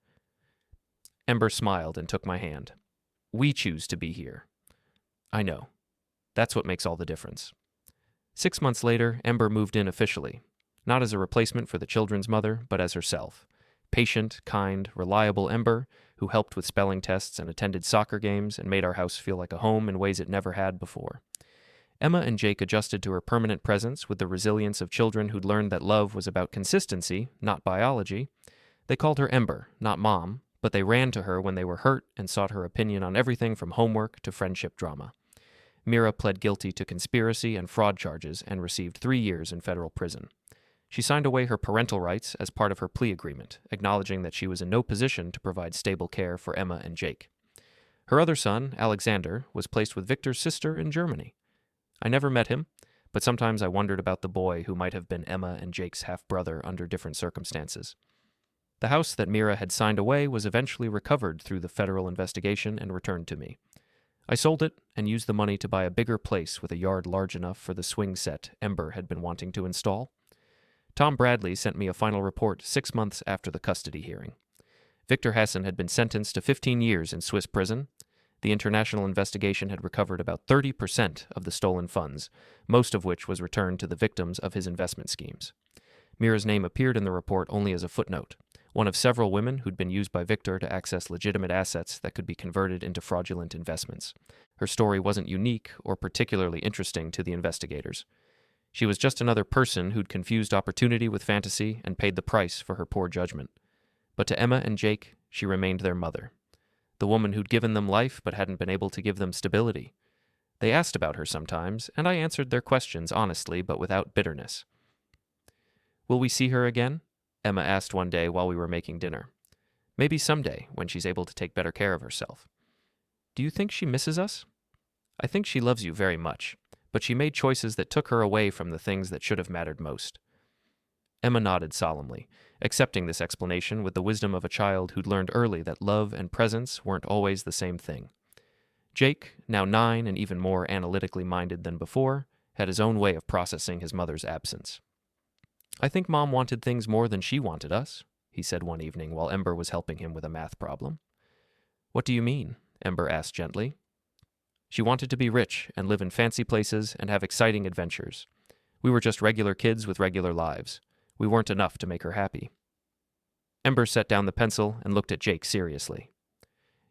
Ember smiled and took my hand. "We choose to be here." "I know. That's what makes all the difference." 6 months later, Ember moved in officially, not as a replacement for the children's mother, but as herself. Patient, kind, reliable Ember, who helped with spelling tests and attended soccer games and made our house feel like a home in ways it never had before. Emma and Jake adjusted to her permanent presence with the resilience of children who'd learned that love was about consistency, not biology. They called her Ember, not Mom, but they ran to her when they were hurt and sought her opinion on everything from homework to friendship drama. Mira pled guilty to conspiracy and fraud charges and received 3 years in federal prison. She signed away her parental rights as part of her plea agreement, acknowledging that she was in no position to provide stable care for Emma and Jake. Her other son, Alexander, was placed with Viktor's sister in Germany. I never met him, but sometimes I wondered about the boy who might have been Emma and Jake's half-brother under different circumstances. The house that Mira had signed away was eventually recovered through the federal investigation and returned to me. I sold it and used the money to buy a bigger place with a yard large enough for the swing set Ember had been wanting to install. Tom Bradley sent me a final report 6 months after the custody hearing. Viktor Hassen had been sentenced to 15 years in Swiss prison. The international investigation had recovered about 30% of the stolen funds, most of which was returned to the victims of his investment schemes. Mira's name appeared in the report only as a footnote, one of several women who'd been used by Viktor to access legitimate assets that could be converted into fraudulent investments. Her story wasn't unique or particularly interesting to the investigators. She was just another person who'd confused opportunity with fantasy and paid the price for her poor judgment. But to Emma and Jake, she remained their mother, the woman who'd given them life but hadn't been able to give them stability. They asked about her sometimes, and I answered their questions honestly but without bitterness. "Will we see her again?" Emma asked one day while we were making dinner. "Maybe someday, when she's able to take better care of herself." "Do you think she misses us?" "I think she loves you very much, but she made choices that took her away from the things that should have mattered most." Emma nodded solemnly, accepting this explanation with the wisdom of a child who'd learned early that love and presence weren't always the same thing. Jake, now 9 and even more analytically minded than before, had his own way of processing his mother's absence. "I think Mom wanted things more than she wanted us," he said one evening while Ember was helping him with a math problem. "What do you mean?" Ember asked gently. "She wanted to be rich and live in fancy places and have exciting adventures. We were just regular kids with regular lives. We weren't enough to make her happy." Ember set down the pencil and looked at Jake seriously.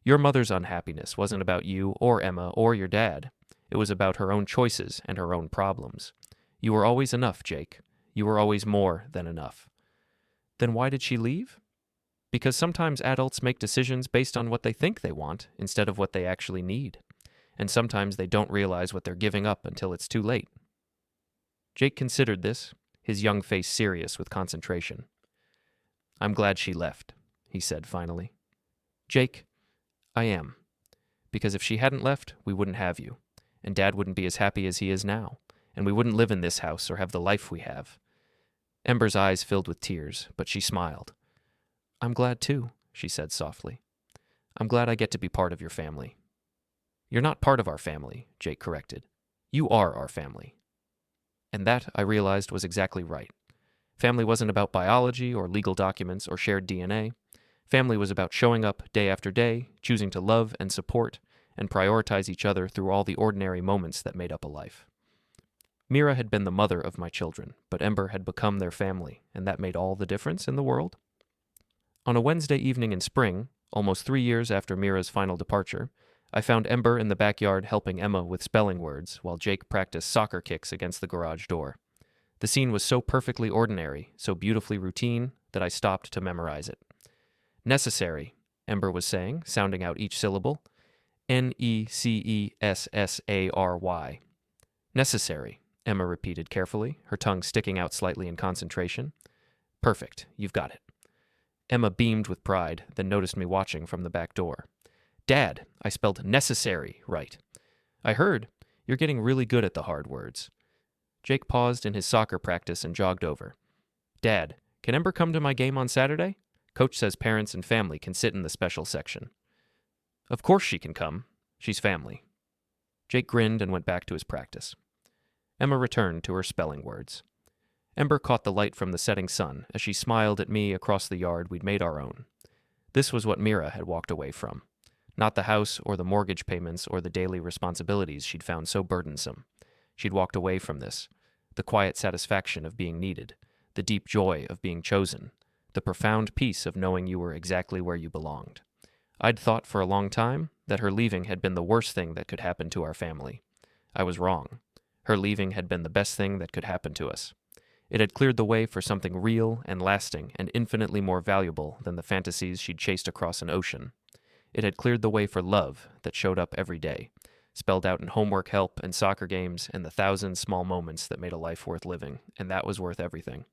"Your mother's unhappiness wasn't about you or Emma or your dad. It was about her own choices and her own problems. You were always enough, Jake. You were always more than enough." "Then why did she leave?" "Because sometimes adults make decisions based on what they think they want instead of what they actually need. And sometimes they don't realize what they're giving up until it's too late." Jake considered this, his young face serious with concentration. "I'm glad she left," he said finally. "Jake, I am. Because if she hadn't left, we wouldn't have you, and Dad wouldn't be as happy as he is now, and we wouldn't live in this house or have the life we have." Ember's eyes filled with tears, but she smiled. "I'm glad too," she said softly. "I'm glad I get to be part of your family." "You're not part of our family," Jake corrected. "You are our family." And that, I realized, was exactly right. Family wasn't about biology or legal documents or shared DNA. Family was about showing up day after day, choosing to love and support, and prioritize each other through all the ordinary moments that made up a life. Mira had been the mother of my children, but Ember had become their family, and that made all the difference in the world. On a Wednesday evening in spring, almost 3 years after Mira's final departure, I found Ember in the backyard helping Emma with spelling words while Jake practiced soccer kicks against the garage door. The scene was so perfectly ordinary, so beautifully routine, that I stopped to memorize it. "Necessary," Ember was saying, sounding out each syllable. Necessary. "Necessary," Emma repeated carefully, her tongue sticking out slightly in concentration. "Perfect, you've got it." Emma beamed with pride, then noticed me watching from the back door. "Dad, I spelled necessary right." "I heard. You're getting really good at the hard words." Jake paused in his soccer practice and jogged over. "Dad, can Ember come to my game on Saturday? Coach says parents and family can sit in the special section." "Of course she can come. She's family." Jake grinned and went back to his practice. Emma returned to her spelling words. Ember caught the light from the setting sun as she smiled at me across the yard we'd made our own. This was what Mira had walked away from. Not the house or the mortgage payments or the daily responsibilities she'd found so burdensome. She'd walked away from this. The quiet satisfaction of being needed, the deep joy of being chosen, the profound peace of knowing you were exactly where you belonged. I'd thought for a long time that her leaving had been the worst thing that could happen to our family. I was wrong. Her leaving had been the best thing that could happen to us. It had cleared the way for something real and lasting and infinitely more valuable than the fantasies she'd chased across an ocean. It had cleared the way for love that showed up every day, spelled out in homework help and soccer games and the 1,000 small moments that made a life worth living, and that was worth everything.